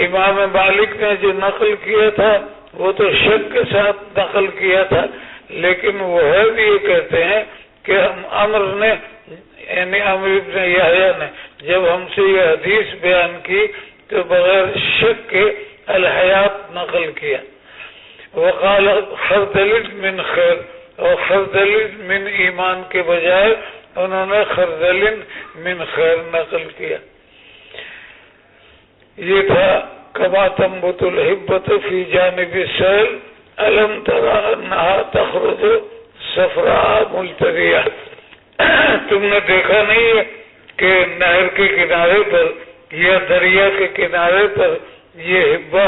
امام مالک نے جو نقل کیا تھا وہ تو شک کے ساتھ نقل کیا تھا، لیکن وہ ہے بھی یہ کہتے ہیں کہ عمر نے یعنی عمرو بن یحییٰ نے جب ہم سے یہ حدیث بیان کی تو بغیر شک کے الحیات نقل کیا. وقال خردل من خیر، اور خردل من ایمان کے بجائے انہوں نے خردل من خیر نقل کیا. یہ تھا کما تنبت الحبۃ فی جانب السیل الم تری انہا تخرج صفراء ملتویہ. تم نے دیکھا نہیں ہے کہ نہر کے کنارے پر یا دریا کے کنارے پر یہ حبہ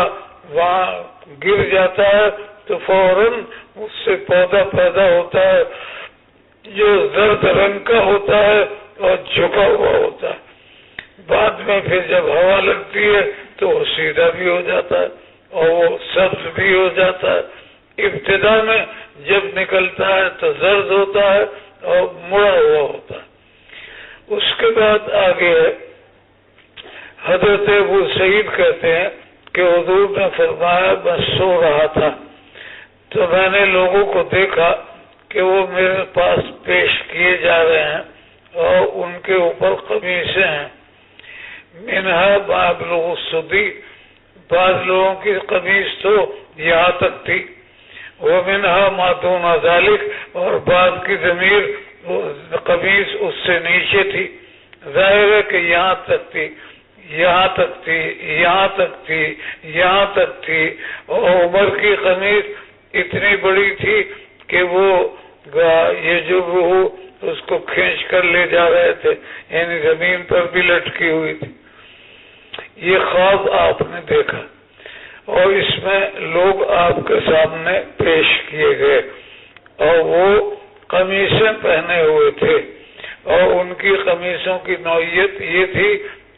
وہاں گر جاتا ہے تو فوراً اس سے پودا پیدا ہوتا ہے جو زرد رنگ کا ہوتا ہے اور جھکا ہوا ہوتا ہے. بعد میں پھر جب ہوا لگتی ہے تو وہ سیدھا بھی ہو جاتا ہے اور وہ سبز بھی ہو جاتا ہے. ابتدا میں جب نکلتا ہے تو زرد ہوتا ہے اور مڑا ہوا ہوتا ہے. اس کے بعد آگے حضرت ابو سعید کہتے ہیں کہ حضور نے فرمایا میں سو رہا تھا تو میں نے لوگوں کو دیکھا کہ وہ میرے پاس پیش کیے جا رہے ہیں اور ان کے اوپر قمیصیں ہیں. منہا بابلغ الصدی، بعض لوگوں کی قمیص تو یہاں تک تھی. وہ منہا ما دون ذالک، اور بعض کی ضمیر قمیص اس سے نیچے تھی. ظاہر ہے کہ یہاں تک تھی، یہاں تک تھی، یہاں تک تھی، یہاں تک تھی. اور عمر کی قمیص اتنی بڑی تھی کہ وہ یہ جو اس کو کھینچ کر لے جا رہے تھے، یعنی زمین پر بھی لٹکی ہوئی تھی. یہ خواب آپ نے دیکھا اور اس میں لوگ آپ کے سامنے پیش کیے گئے اور وہ قمیصیں پہنے ہوئے تھے اور ان کی قمیصوں کی نوعیت یہ تھی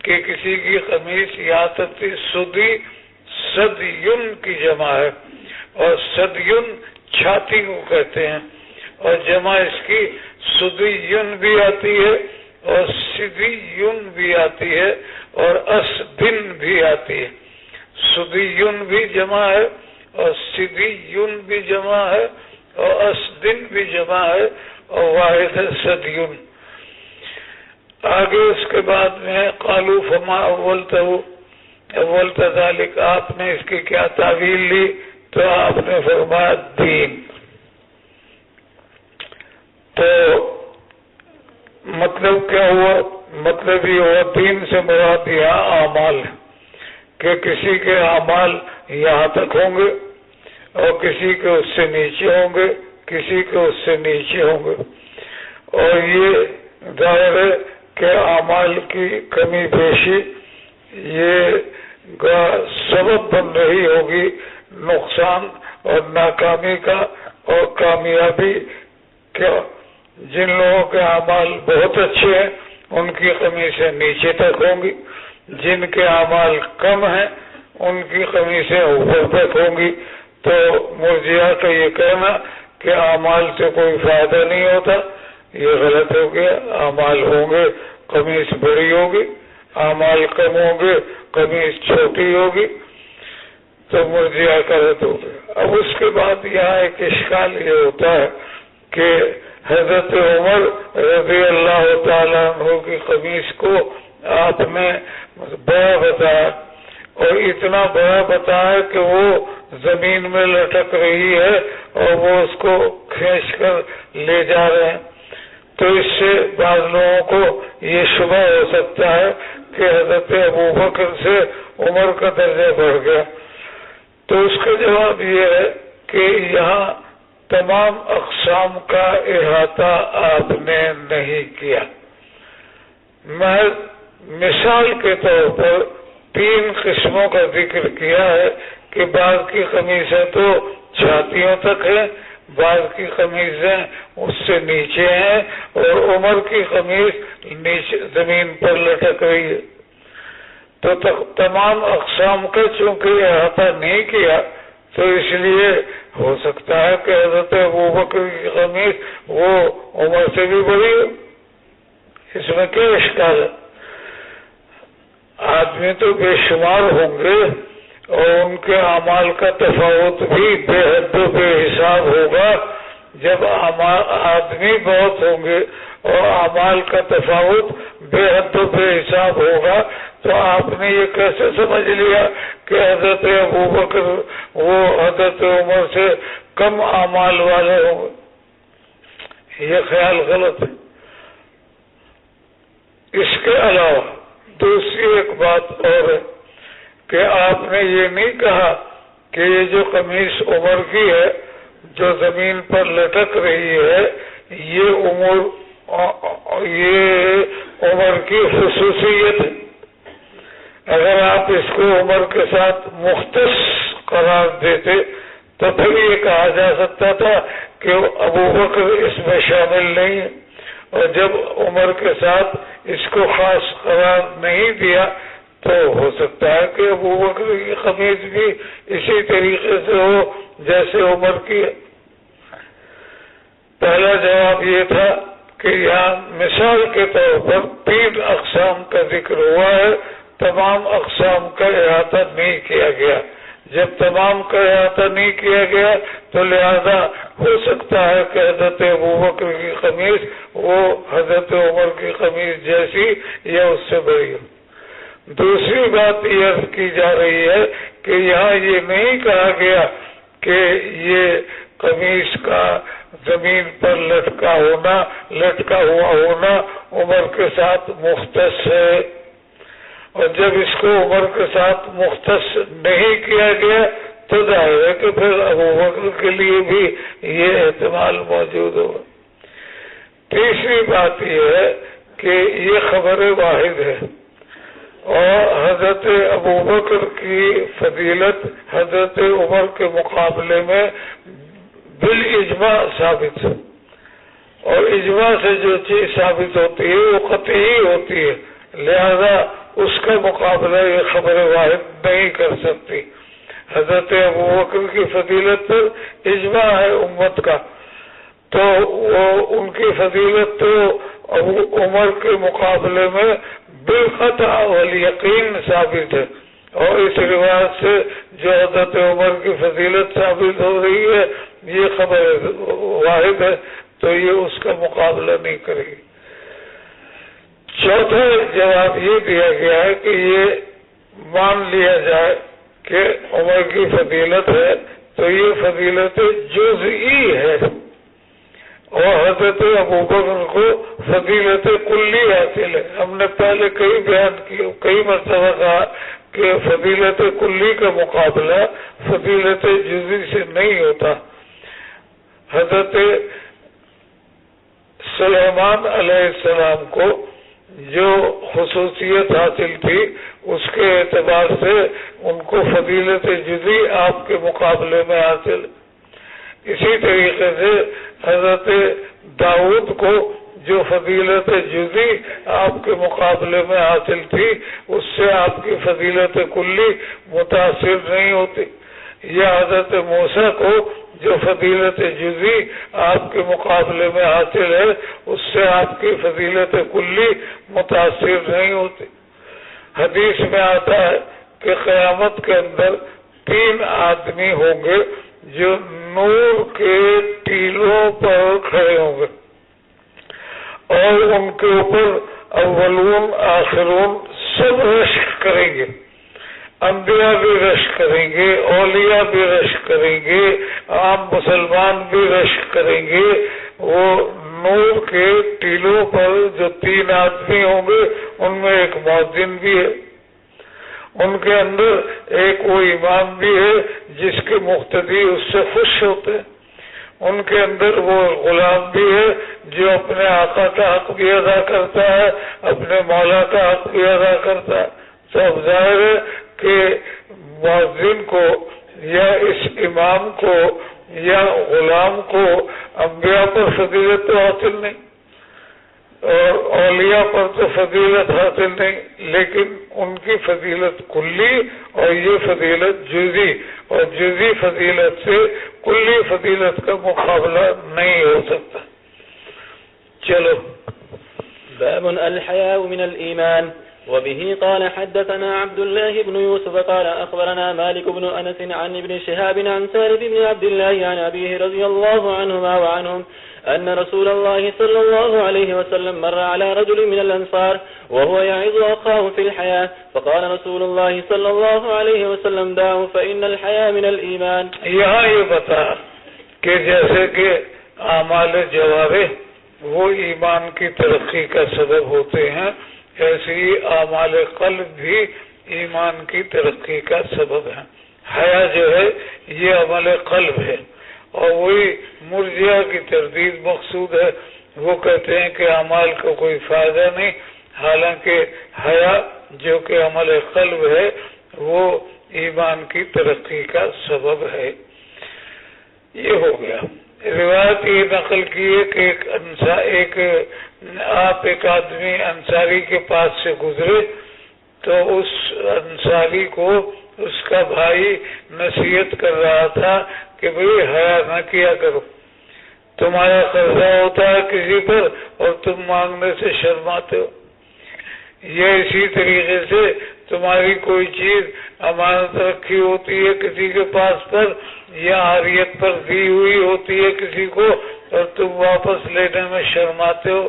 کہ کسی کی قمیص یہاں تک تھی. سدی صدیون کی جمع ہے اور صدیون چھاتی کو کہتے ہیں اور جمع اس کی سدیون بھی آتی ہے اور سدیون بھی آتی ہے اور اسدن بھی آتی ہے. سدیون بھی جمع ہے اور سدیون بھی جمع ہے اور اسدن بھی جمع ہے اور واحد ہے صدیون. آگے اس کے بعد میں قالوا فما اولت ذلک، آپ نے اس کی کیا تعویل لی؟ تو آپ نے فرمایا دین. تو مطلب کیا ہوا؟ مطلب یہ ہوا دین سے مراد یہاں اعمال ہے کہ کسی کے اعمال یہاں تک ہوں گے اور کسی کے اس سے نیچے ہوں گے، کسی کے اس سے نیچے ہوں گے. اور یہ ظاہر ہے کہ اعمال کی کمی بیشی یہ سبب بن رہی ہوگی نقصان اور ناکامی کا اور کامیابی کا. جن لوگوں کے اعمال بہت اچھے ہیں ان کی قمیصیں نیچے تک ہوں گی، جن کے اعمال کم ہیں ان کی قمیصیں اوپر تک ہوں گی. تو مرجئہ کا یہ کہنا کہ اعمال سے کوئی فائدہ نہیں ہوتا یہ غلط ہو گیا. اعمال ہوں گے قمیص بڑی ہوگی، اعمال کم ہوں گے قمیص چھوٹی ہوگی، تو مرجئہ کا رد ہو گیا. اب اس کے بعد یہاں ایک اشکال یہ ہوتا ہے کہ حضرت عمر رضی اللہ تعالیٰ عنہ کی قمیص کو آپ نے بڑا بتایا، اور اتنا بڑا بتایا کہ وہ زمین میں لٹک رہی ہے اور وہ اس کو کھینچ کر لے جا رہے ہیں. تو اس سے بعض لوگوں کو یہ شبہ ہو سکتا ہے کہ حضرت ابوبکر سے عمر کا درجہ بڑھ گیا. تو اس کا جواب یہ ہے کہ یہاں تمام اقسام کا احاطہ آپ نے نہیں کیا. محض مثال کے طور پر 3 قسموں کا ذکر کیا ہے کہ بعض کی قمیصیں تو چھاتیوں تک ہیں، بعض کی قمیضیں اس سے نیچے ہیں، اور عمر کی قمیض نیچے زمین پر لٹک رہی ہے. تو تمام اقسام کا چونکہ احاطہ نہیں کیا، تو اس لیے ہو سکتا ہے کہ حضرت ابوبکر کی قمیض وہ عمر سے بھی بڑی ہو. اس میں کیا اشکال ہے؟ آدمی تو بے شمار ہوں گے اور ان کے اعمال کا تفاوت بھی بے حد و بے حساب ہوگا. جب آدمی بہت ہوں گے اور اعمال کا تفاوت بے حد و بے حساب ہوگا، تو آپ نے یہ کیسے سمجھ لیا کہ حضرت ابوبکر وہ حضرت عمر سے کم اعمال والے ہوں گے؟ یہ خیال غلط ہے. اس کے علاوہ دوسری ایک بات اور ہے کہ آپ نے یہ نہیں کہا کہ یہ جو قمیص عمر کی ہے جو زمین پر لٹک رہی ہے، یہ عمر کی خصوصیت ہے. اگر آپ اس کو عمر کے ساتھ مختص قرار دیتے تو پھر یہ کہا جا سکتا تھا کہ ابوبکر اس میں شامل نہیں ہے، اور جب عمر کے ساتھ اس کو خاص قرار نہیں دیا تو ہو سکتا ہے کہ ابوبکر کی قمیض بھی اسی طریقے سے ہو جیسے عمر کی ہے. پہلا جواب یہ تھا کہ یہاں مثال کے طور پر 3 اقسام کا ذکر ہوا ہے، تمام اقسام کا احاطہ نہیں کیا گیا. جب تمام کا احاطہ نہیں کیا گیا تو لہذا ہو سکتا ہے کہ حضرت ابوبکر کی قمیض وہ حضرت عمر کی قمیض جیسی یا اس سے بڑی ہو. دوسری بات یہ عرض کی جا رہی ہے کہ یہاں یہ نہیں کہا گیا کہ یہ قمیص کا زمین پر لٹکا ہوا ہونا عمر کے ساتھ مختص ہے، اور جب اس کو عمر کے ساتھ مختص نہیں کیا گیا تو ظاہر ہے کہ پھر ابوبکر کے لیے بھی یہ احتمال موجود ہوگا. تیسری بات یہ ہے کہ یہ خبر واحد ہے، اور حضرت ابوبکر کی فضیلت حضرت عمر کے مقابلے میں بالاجماع ثابت ہے، اور اجماع سے جو چیز ثابت ہوتی ہے وہ قطعی ہوتی ہے، لہذا اس کا مقابلہ یہ خبر واحد نہیں کر سکتی. حضرت ابوبکر کی فضیلت پر اجماع ہے امت کا، تو وہ ان کی فضیلت تو عمر کے مقابلے میں بالقطع والیقین ثابت ہے، اور اس روایت سے جو حضرت عمر کی فضیلت ثابت ہو رہی ہے یہ خبر واحد ہے، تو یہ اس کا مقابلہ نہیں کرے گی. چوتھا جواب یہ دیا گیا ہے کہ یہ مان لیا جائے کہ عمر کی فضیلت ہے تو یہ فضیلت جزئی ہے، اور حضرت ابوبکر کو فضیلت کلی حاصل ہے. ہم نے پہلے کئی مرتبہ کہا کہ فضیلت کلی کا مقابلہ فضیلت جزئی سے نہیں ہوتا. حضرت سلیمان علیہ السلام کو جو خصوصیت حاصل تھی اس کے اعتبار سے ان کو فضیلت جزئی آپ کے مقابلے میں حاصل. اسی طریقے سے حضرت داؤد کو جو فضیلت جزئی آپ کے مقابلے میں حاصل تھی اس سے آپ کی فضیلت کلی متاثر نہیں ہوتی. یا حضرت موسیٰ کو جو فضیلت جزی آپ کے مقابلے میں حاصل ہے اس سے آپ کی فضیلت کلی متاثر نہیں ہوتی۔ حدیث میں آتا ہے کہ قیامت کے اندر 3 آدمی ہوں گے جو نور کے ٹیلوں پر کھڑے ہوں گے اور ان کے اوپر اولون آخرون سب رشک کریں گے، انبیاء بھی رشک کریں گے، اولیاء بھی رشک کریں گے، عام مسلمان بھی رشک کریں گے۔ وہ نور کے ٹیلوں پر جو 3 آدمی ہوں گے ان میں ایک مؤذن بھی ہے، ان کے اندر ایک وہ امام بھی ہے جس کے مقتدی اس سے خوش ہوتے ہیں، ان کے اندر وہ غلام بھی ہے جو اپنے آقا کا حق بھی ادا کرتا ہے، اپنے مولا کا حق بھی ادا کرتا ہے۔ سب ظاہر ہے کہ مؤذن کو یا اس امام کو یا غلام کو انبیاء پر فضیلت تو حاصل نہیں اور اولیاء پر تو فضیلت حاصل نہیں، لیکن ان کی فضیلت کلی اور یہ فضیلت جزی، اور جزی فضیلت سے کلی فضیلت کا مقابلہ نہیں ہو سکتا۔ چلو باب الحياء من الإيمان. وبه قال حدثنا عبد الله بن يوسف قال أخبرنا مالك بن أنس عن ابن شهاب عن سالم بن عبد الله عن أبيه رضي الله عنهما وعنهم أن رسول الله صلى الله عليه وسلم مر على رجل من الأنصار وهو يعظ أخاه في الحياة فقال رسول الله صلى الله عليه وسلم دعوا فإن الحياة من الإيمان. یہاں یہ بتا کہ جیسے کہ اعمال جوارح وہ ایمان کی ترقی کا سبب ہوتے ہیں، ایسے ہی اعمال قلب بھی ایمان کی ترقی کا سبب ہے۔ حیا جو ہے یہ عمل قلب ہے، اور وہی مرجئہ کی تردید مقصود ہے۔ وہ کہتے ہیں کہ اعمال کا کوئی فائدہ نہیں، حالانکہ حیا جو کہ عمل قلب ہے وہ ایمان کی ترقی کا سبب ہے۔ یہ ہو گیا۔ روایت یہ نقل کی ہے کہ ایک آدمی انصاری کے پاس سے گزرے تو اس انصاری کو اس کا بھائی نصیحت کر رہا تھا کہ بھئی حیا نہ کیا کرو، تمہارا قرضہ ہوتا ہے کسی پر اور تم مانگنے سے شرماتے ہو، یہ اسی طریقے سے تمہاری کوئی چیز امانت رکھی ہوتی ہے کسی کے پاس پر یا عاریت پر دی ہوئی ہوتی ہے کسی کو اور تم واپس لینے میں شرماتے ہو،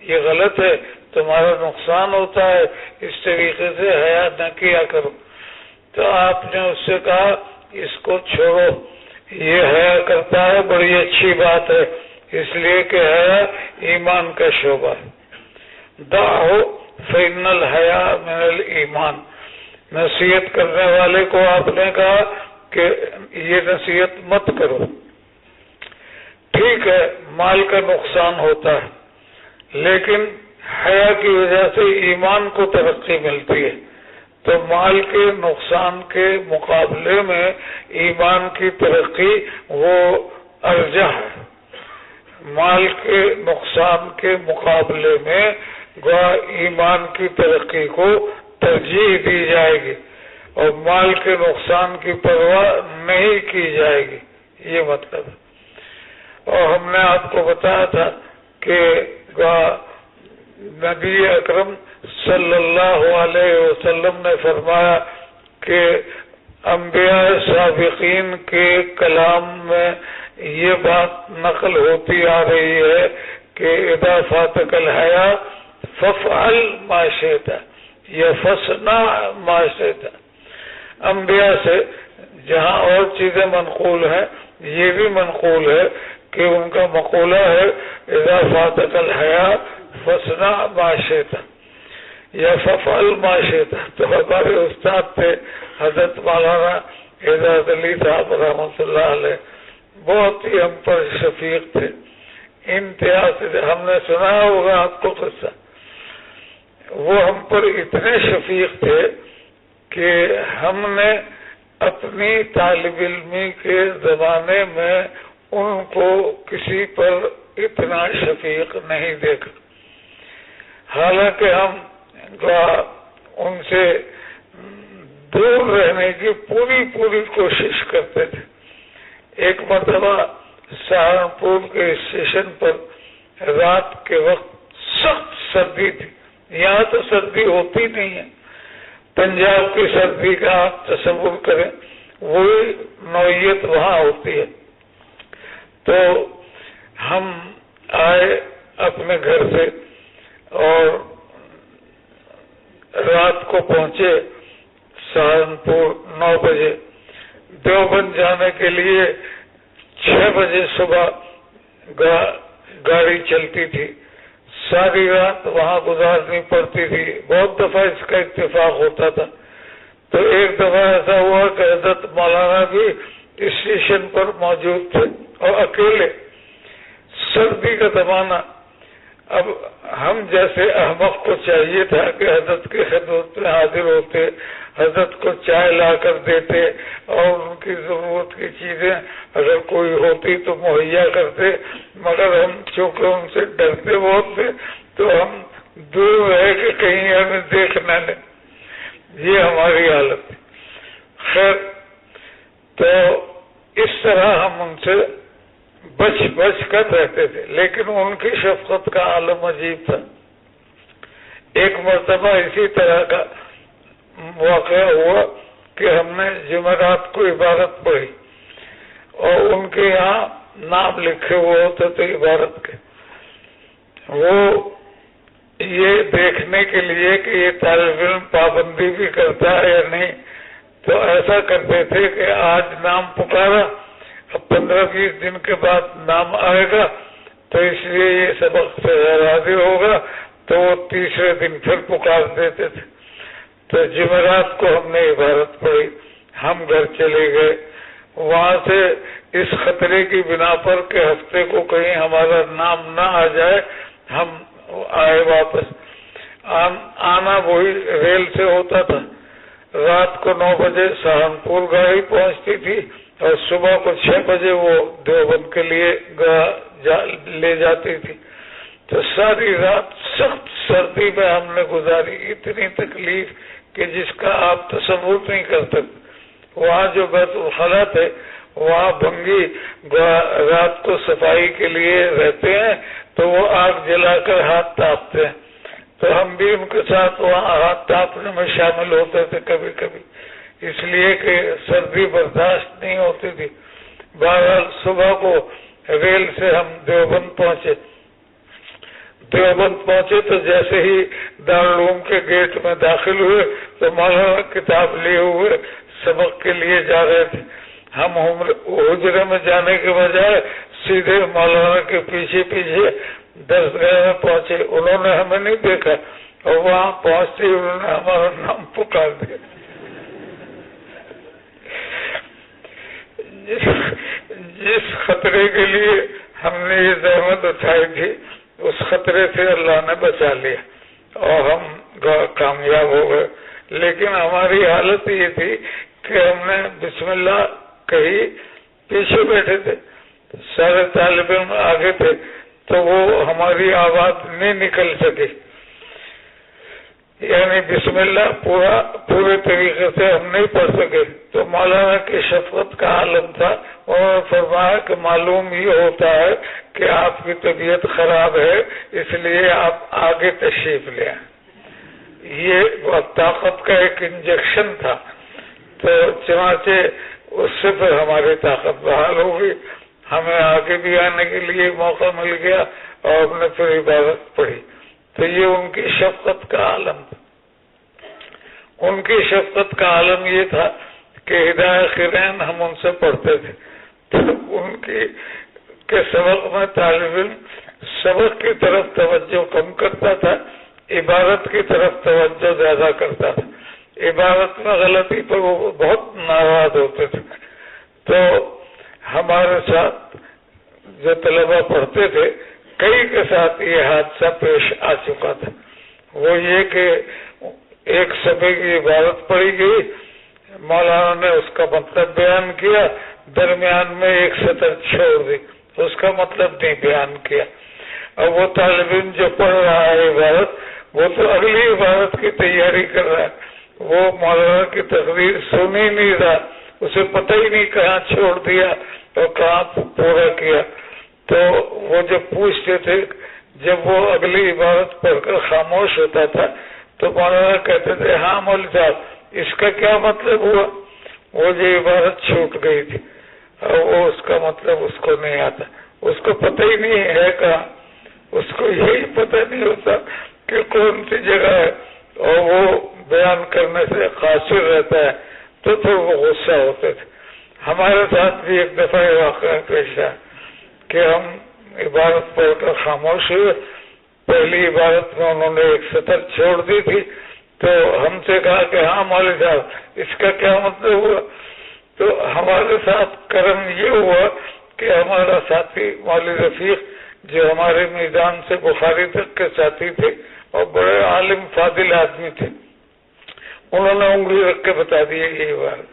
یہ غلط ہے، تمہارا نقصان ہوتا ہے، اس طریقے سے حیا نہ کیا کرو۔ تو آپ نے اس سے کہا اس کو چھوڑو، یہ حیا کرتا ہے بڑی اچھی بات ہے، اس لیے کہ حیا ایمان کا شعبہ ہے۔ دعو فإن الحیاء من الایمان، نصیحت کرنے والے کو آپ نے کہا کہ یہ نصیحت مت کرو۔ ٹھیک ہے مال کا نقصان ہوتا ہے، لیکن حیا کی وجہ سے ایمان کو ترقی ملتی ہے، تو مال کے نقصان کے مقابلے میں ایمان کی ترقی وہ ارجح ہے۔ مال کے نقصان کے مقابلے میں ایمان کی ترقی کو ترجیح دی جائے گی اور مال کے نقصان کی پرواہ نہیں کی جائے گی، یہ مطلب ہے۔ اور ہم نے آپ کو بتایا تھا کہ نبی اکرم صلی اللہ علیہ وسلم نے فرمایا کہ انبیاء سابقین کے کلام میں یہ بات نقل ہوتی آ رہی ہے کہ اذا فاتک الحیا فافعل ما شئت یا فاصنع ما شئت۔ انبیاء سے جہاں اور چیزیں منقول ہیں یہ بھی منقول ہے کہ ان کا مقولہ ہے اذا فاتک الحیا فاصنع ما شئت یا فافعل ما شئت۔ تو ہمارے استاد تھے حضرت مولانا اعجاز علی صاحب رحمۃ اللہ علیہ، بہت ہی ہم پر شفیق تھے، انتہا سے ہم نے سنا ہوگا آپ کو قصہ، وہ ہم پر اتنے شفیق تھے کہ ہم نے اپنی طالب علمی کے زمانے میں ان کو کسی پر اتنا شفیق نہیں دیکھا، حالانکہ ہم ان سے دور رہنے کی پوری کوشش کرتے تھے۔ ایک مرتبہ سہارنپور کے اسٹیشن پر رات کے وقت سخت سردی تھی. یہاں تو سردی ہوتی نہیں ہے، پنجاب کی سردی کا آپ تصور کریں، وہی نوعیت وہاں ہوتی ہے. تو ہم آئے اپنے گھر سے اور رات کو پہنچے سہارنپور 9 بجے. دیوبند جانے کے لیے 6 بجے صبح گاڑی چلتی تھی. ساری رات وہاں گزارنی پڑتی تھی. بہت دفعہ اس کا اتفاق ہوتا تھا. تو ایک دفعہ ایسا ہوا کہ حضرت مولانا بھی اسٹیشن پر موجود تھے اور اکیلے. سردی کا زمانہ. اب ہم جیسے احمق کو چاہیے تھا کہ حضرت کی خدمت میں حاضر ہوتے، حضرت کو چائے لا کر دیتے اور ان کی ضرورت کی چیزیں اگر کوئی ہوتی تو مہیا کرتے، مگر ہم چونکہ ان سے ڈرتے بہت تھے تو ہم دور رہے کہ کہیں ہمیں دیکھ نہ لیں. یہ ہماری حالت تھی. خیر، تو اس طرح ہم ان سے بچ کر رہتے تھے، لیکن ان کی شفقت کا عالم عجیب تھا. ایک مرتبہ اسی طرح کا واقعہ ہوا کہ ہم نے جمعرات کو عبادت پڑھی اور ان کے یہاں نام لکھے ہوئے ہوتے تھے عبادت کے. وہ یہ دیکھنے کے لیے کہ یہ طالب علم پابندی بھی کرتا ہے یا نہیں، تو ایسا کرتے تھے کہ آج نام پکارا، اب 15-20 دن کے بعد نام آئے گا تو اس لیے یہ سبق سے راضی ہوگا، تو وہ تیسرے دن پھر پکار دیتے تھے. تو جمعرات کو ہم نے عبادت پڑھی، ہم گھر چلے گئے. وہاں سے اس خطرے کی بنا پر کہ ہفتے کو کہیں ہمارا نام نہ آ جائے ہم آئے واپس. آنا وہی ریل سے ہوتا تھا. رات کو 9 بجے سہارنپور گاڑی پہنچتی تھی اور صبح کو 6 بجے وہ دیوبند کے لیے لے جاتی تھی. تو ساری رات سخت سردی میں ہم نے گزاری. اتنی تکلیف کہ جس کا آپ تصور نہیں کر سکتے. وہاں جو بیت الخلا تھے وہاں بھنگی رات کو صفائی کے لیے رہتے ہیں تو وہ آگ جلا کر ہاتھ تاپتے ہیں. تو ہم بھی ان کے ساتھ وہاں ہاتھ تاپنے میں شامل ہوتے تھے کبھی کبھی، اس لیے کہ سردی برداشت نہیں ہوتی تھی. بہرحال صبح کو ریل سے ہم دیوبند پہنچے. تو جیسے ہی دارالعلوم کے گیٹ میں داخل ہوئے تو مولانا کتاب لیے ہوئے سبق کے لیے جا رہے تھے. ہم حجرے میں جانے کے بجائے سیدھے مولانا کے پیچھے درسگاہ میں پہنچے. انہوں نے ہمیں نہیں دیکھا اور وہاں پہنچتے انہوں نے ہمارا نام پکار دیا. جس خطرے کے لیے ہم نے یہ زحمت اٹھائی تھی اس خطرے سے اللہ نے بچا لیا اور ہم کامیاب ہو گئے. لیکن ہماری حالت یہ تھی کہ ہم نے بسم اللہ کہی، پیچھے بیٹھے تھے، سارے طالب علم آگے تھے تو وہ ہماری آواز نہیں نکل سکی. یعنی بسم اللہ پورے طریقے سے ہم نہیں پڑھ سکے. تو مولانا کی شفقت کا عالم تھا. انہوں نے فرمایا کہ معلوم یہ ہوتا ہے کہ آپ کی طبیعت خراب ہے، اس لیے آپ آگے تشریف لے آئیں. یہ طاقت کا ایک انجیکشن تھا. تو چنانچہ اس سے پھر ہماری طاقت بحال ہو گئی، ہمیں آگے بھی آنے کے لیے موقع مل گیا اور ہم نے پھر عبادت پڑھی. تو یہ ان کی شفقت کا عالم تھا. ان کی شفقت کا عالم یہ تھا کہ ہدایہ خیرین ہم ان سے پڑھتے تھے. تو ان کے سبق میں طالب علم سبق کی طرف توجہ کم کرتا تھا، عبادت کی طرف توجہ زیادہ کرتا تھا. عبادت میں غلطی پر وہ بہت ناراض ہوتے تھے. تو ہمارے ساتھ جو طلبہ پڑھتے تھے کئی کے ساتھ یہ حادثہ پیش آ چکا تھا. وہ یہ کہ ایک صبح کی عبادت پڑھی گئی، مولانا نے اس کا مطلب بیان کیا، درمیان میں ایک سطر چھوڑ دی، اس کا مطلب نہیں بیان کیا. اور وہ طالب علم جو پڑھ رہا ہے عبادت وہ تو اگلی عبادت کی تیاری کر رہا ہے، وہ مولانا کی تقریر سن ہی نہیں رہا، اسے پتہ ہی نہیں کہاں چھوڑ دیا اور کہاں پورا کیا؟ تو وہ جب پوچھتے تھے، جب وہ اگلی عبارت پڑھ کر خاموش ہوتا تھا تو مولانا کہتے تھے ہاں مولوی صاحب اس کا کیا مطلب ہوا؟ وہ جو عبارت چھوٹ گئی تھی اور وہ اس کا مطلب اس کو نہیں آتا، اس کو پتہ ہی نہیں ہے کہاں، اس کو یہی پتہ نہیں ہوتا کہ کون سی جگہ ہے، اور وہ بیان کرنے سے قاصر رہتا ہے تو پھر وہ غصہ ہوتے تھے۔ ہمارے ساتھ بھی ایک دفعہ یہ واقعہ پیش آیا کہ ہم عبارت پڑھ کر خاموش ہوئے، پہلی عبارت میں انہوں نے ایک سطر چھوڑ دی تھی، تو ہم سے کہا کہ ہاں مولوی صاحب اس کا کیا مطلب ہوا؟ تو ہمارے ساتھ کرم یہ ہوا کہ ہمارا ساتھی مولوی رفیق جو ہمارے میدان سے بخاری تک کے ساتھی تھے اور بڑے عالم فاضل آدمی تھے، انہوں نے انگلی رکھ کے بتا دی یہ بات۔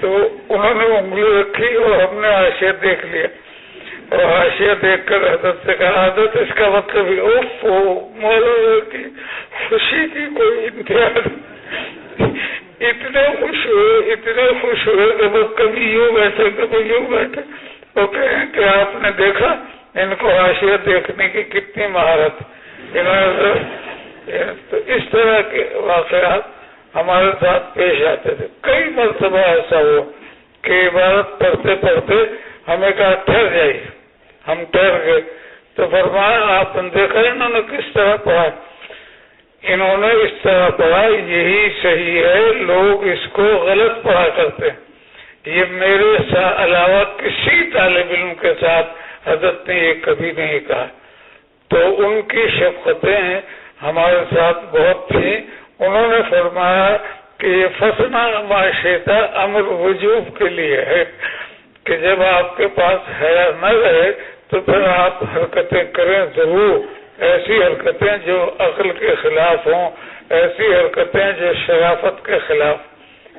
تو انہوں نے انگلی رکھی اور ہم نے حاشیہ دیکھ لیا، اور حاشیہ دیکھ کر حضرت سے کہا حضرت اس کا مطلب ہی اوف مولانا کی خوشی کی کوئی انتہا نہیں، اتنے خوش ہوئے کہ وہ کبھی یوں بیٹھے کبھی یوں بیٹھے، وہ کہیں کہ آپ نے دیکھا ان کو حاشیہ دیکھنے کی کتنی مہارت۔ تو اس طرح کے واقعات ہمارے ساتھ پیش آتے تھے۔ کئی مرتبہ ایسا ہوا کہ عبارت پڑھتے پڑھتے ہمیں کہا ٹھہر جائیے، ہم ٹھہر گئے تو فرمایا آپ نے دیکھا انہوں نے کس طرح پڑھا؟ انہوں نے اس طرح پڑھا، یہی صحیح ہے، لوگ اس کو غلط پڑھا کرتے ہیں، یہ میرے علاوہ کسی طالب علم کے ساتھ حضرت نے یہ کبھی نہیں کہا۔ تو ان کی شفقتیں ہمارے ساتھ بہت تھیں۔ انہوں نے فرمایا کہ یہ فسنا معاشیتا امر وجوب کے لیے ہے کہ جب آپ کے پاس حیا نہ رہے تو پھر آپ حرکتیں کریں ضرور، ایسی حرکتیں جو عقل کے خلاف ہوں، ایسی حرکتیں جو شرافت کے خلاف،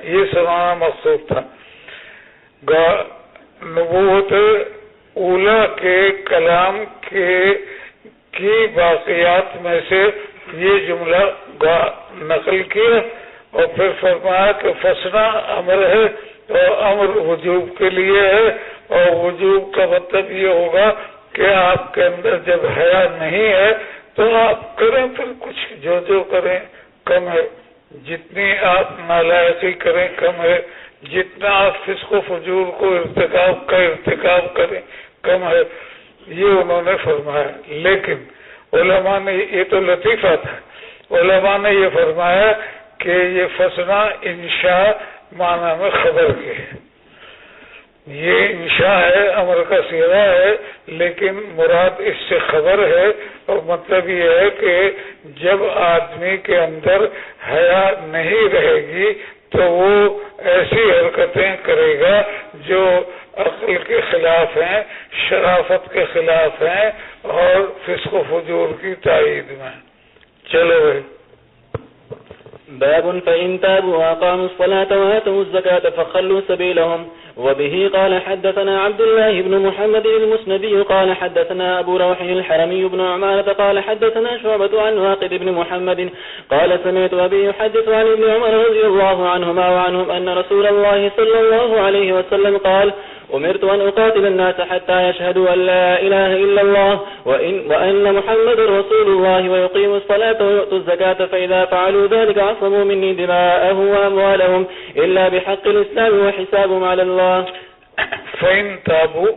یہ سنانا مقصود تھا۔ نبوت اولا کے کلام کی باقیات میں سے یہ جملہ نقل کیا اور پھر فرمایا کہ فسنا امر ہے اور امر وجوب کے لیے ہے، اور وجوب کا مطلب یہ ہوگا کہ آپ کے اندر جب حیا نہیں ہے تو آپ کریں، پھر کچھ جو کریں کم ہے، جتنی آپ نالائقی کریں کم ہے، جتنا آپ فسق و فجور کو ارتکاب کریں کم ہے، یہ انہوں نے فرمایا۔ لیکن علماء نے، یہ تو لطیفہ تھا، علماء نے یہ فرمایا کہ یہ فسنا انشاء معنی میں خبر کے ہے، یہ انشاء ہے، امر کا صیغہ ہے، لیکن مراد اس سے خبر ہے، اور مطلب یہ ہے کہ جب آدمی کے اندر حیا نہیں رہے گی تو وہ ایسی حرکتیں کرے گا جو عقل کے خلاف ہیں، شرافت کے خلاف ہیں اور فسق و فجور کی تائید میں۔ چلو بھائی۔ باب فإن تابوا وأقاموا الصلاة وآتوا الزكاة فخلوا سبيلهم. وبه قال حدثنا عبد الله بن محمد المسندي قال حدثنا أبو روح الحرمي بن عمارة قال حدثنا شعبة عن واقد بن محمد قال سمعت أبي يحدث عن ابن عمر رضي الله عنهما وعنهم أن رسول الله صلى الله عليه وسلم قال أمرت أن أقاتل الناس حتى يشهدوا أن لا إله إلا الله وأن محمد رسول الله ويقيموا الصلاة ويؤتوا الزكاة فإذا فعلوا ذلك عصموا مني دماءهم وأموالهم إلا بحق الإسلام وحسابهم على الله. فإن تابوا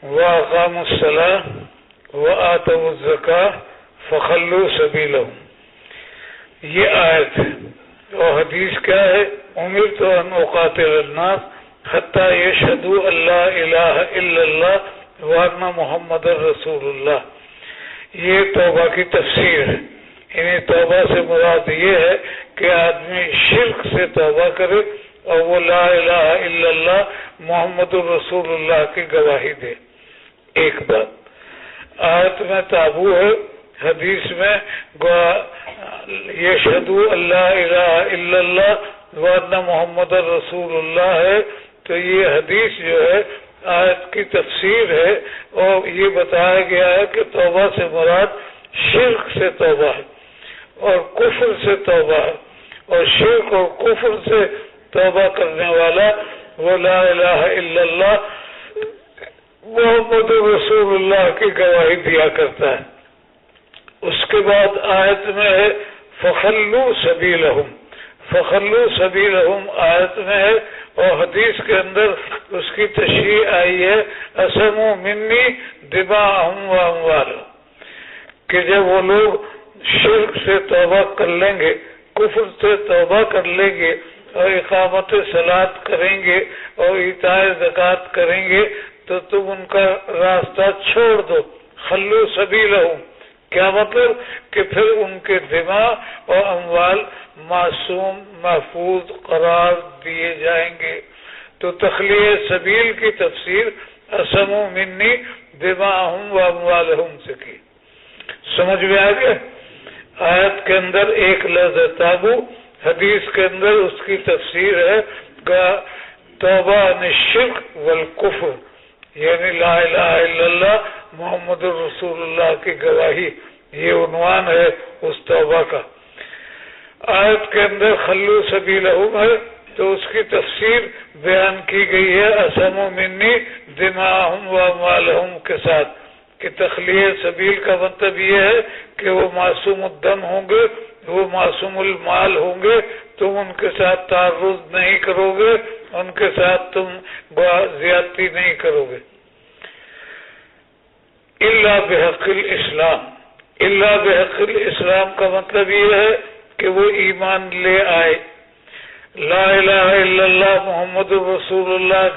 وأقاموا الصلاة وآتوا الزكاة فخلوا سبيلهم. یہ آیت ہے اور حدیث کیا ہے؟ أمرت أن أقاتل الناس حتی یشہدوا اللہ الہ الا اللہ وان محمد رسول اللہ. یہ توبہ کی تفسیر ہے، یعنی توبہ سے مراد یہ ہے کہ آدمی شرک سے توبہ کرے اور وہ لا الہ الا اللہ محمد رسول اللہ کی گواہی دے. ایک بات آیت میں تابو ہے، حدیث میں یشہدوا اللہ الہ الا اللہ وان محمد رسول اللہ ہے. تو یہ حدیث جو ہے آیت کی تفسیر ہے اور یہ بتایا گیا ہے کہ توبہ سے مراد شرک سے توبہ ہے اور کفر سے توبہ ہے، اور شرک اور کفر سے توبہ کرنے والا وہ لا الہ الا اللہ محمد رسول اللہ کی گواہی دیا کرتا ہے۔ اس کے بعد آیت میں ہے فخلو سبیلہم، فخلو سبیلہم آیت میں ہے، اور حدیث کے اندر اس کی تشریح آئی ہے اسمو منی دماءہم و اموالہم، کہ جب وہ لوگ شرک سے توبہ کر لیں گے، کفر سے توبہ کر لیں گے اور اقامت صلاۃ کریں گے اور ایتاء زکوٰۃ کریں گے تو تم ان کا راستہ چھوڑ دو۔ خلو سبیلہم کیا مطلب کہ پھر ان کے دماء اور اموال معصوم محفوظ قرار دیے جائیں گے۔ تو تخلیہ سبیل کی تفسیر اسمو منی دماءہم و اموالہم سے کی۔ سمجھ میں آ گیا؟ آیت کے اندر ایک لفظ تابو، حدیث کے اندر اس کی تفسیر ہے توبہ عن الشرک والکفر، یعنی لا الہ الا اللہ محمد رسول اللہ کی گواہی، یہ عنوان ہے اس توبہ کا۔ آیت کے اندر خلو سبیلہم ہے تو اس کی تفسیر بیان کی گئی ہے اسمو منی دماءہم و اموالہم کے ساتھ، کہ تخلیہ سبیل کا مطلب یہ ہے کہ وہ معصوم الدم ہوں گے، وہ معصوم المال ہوں گے، تم ان کے ساتھ تعرض نہیں کرو گے، ان کے ساتھ تم زیادتی نہیں کرو گے۔ الا بحق الاسلام، الا بحق الاسلام کا مطلب یہ ہے کہ وہ ایمان لے آئے، لا الہ الا اللہ محمد رسول اللہ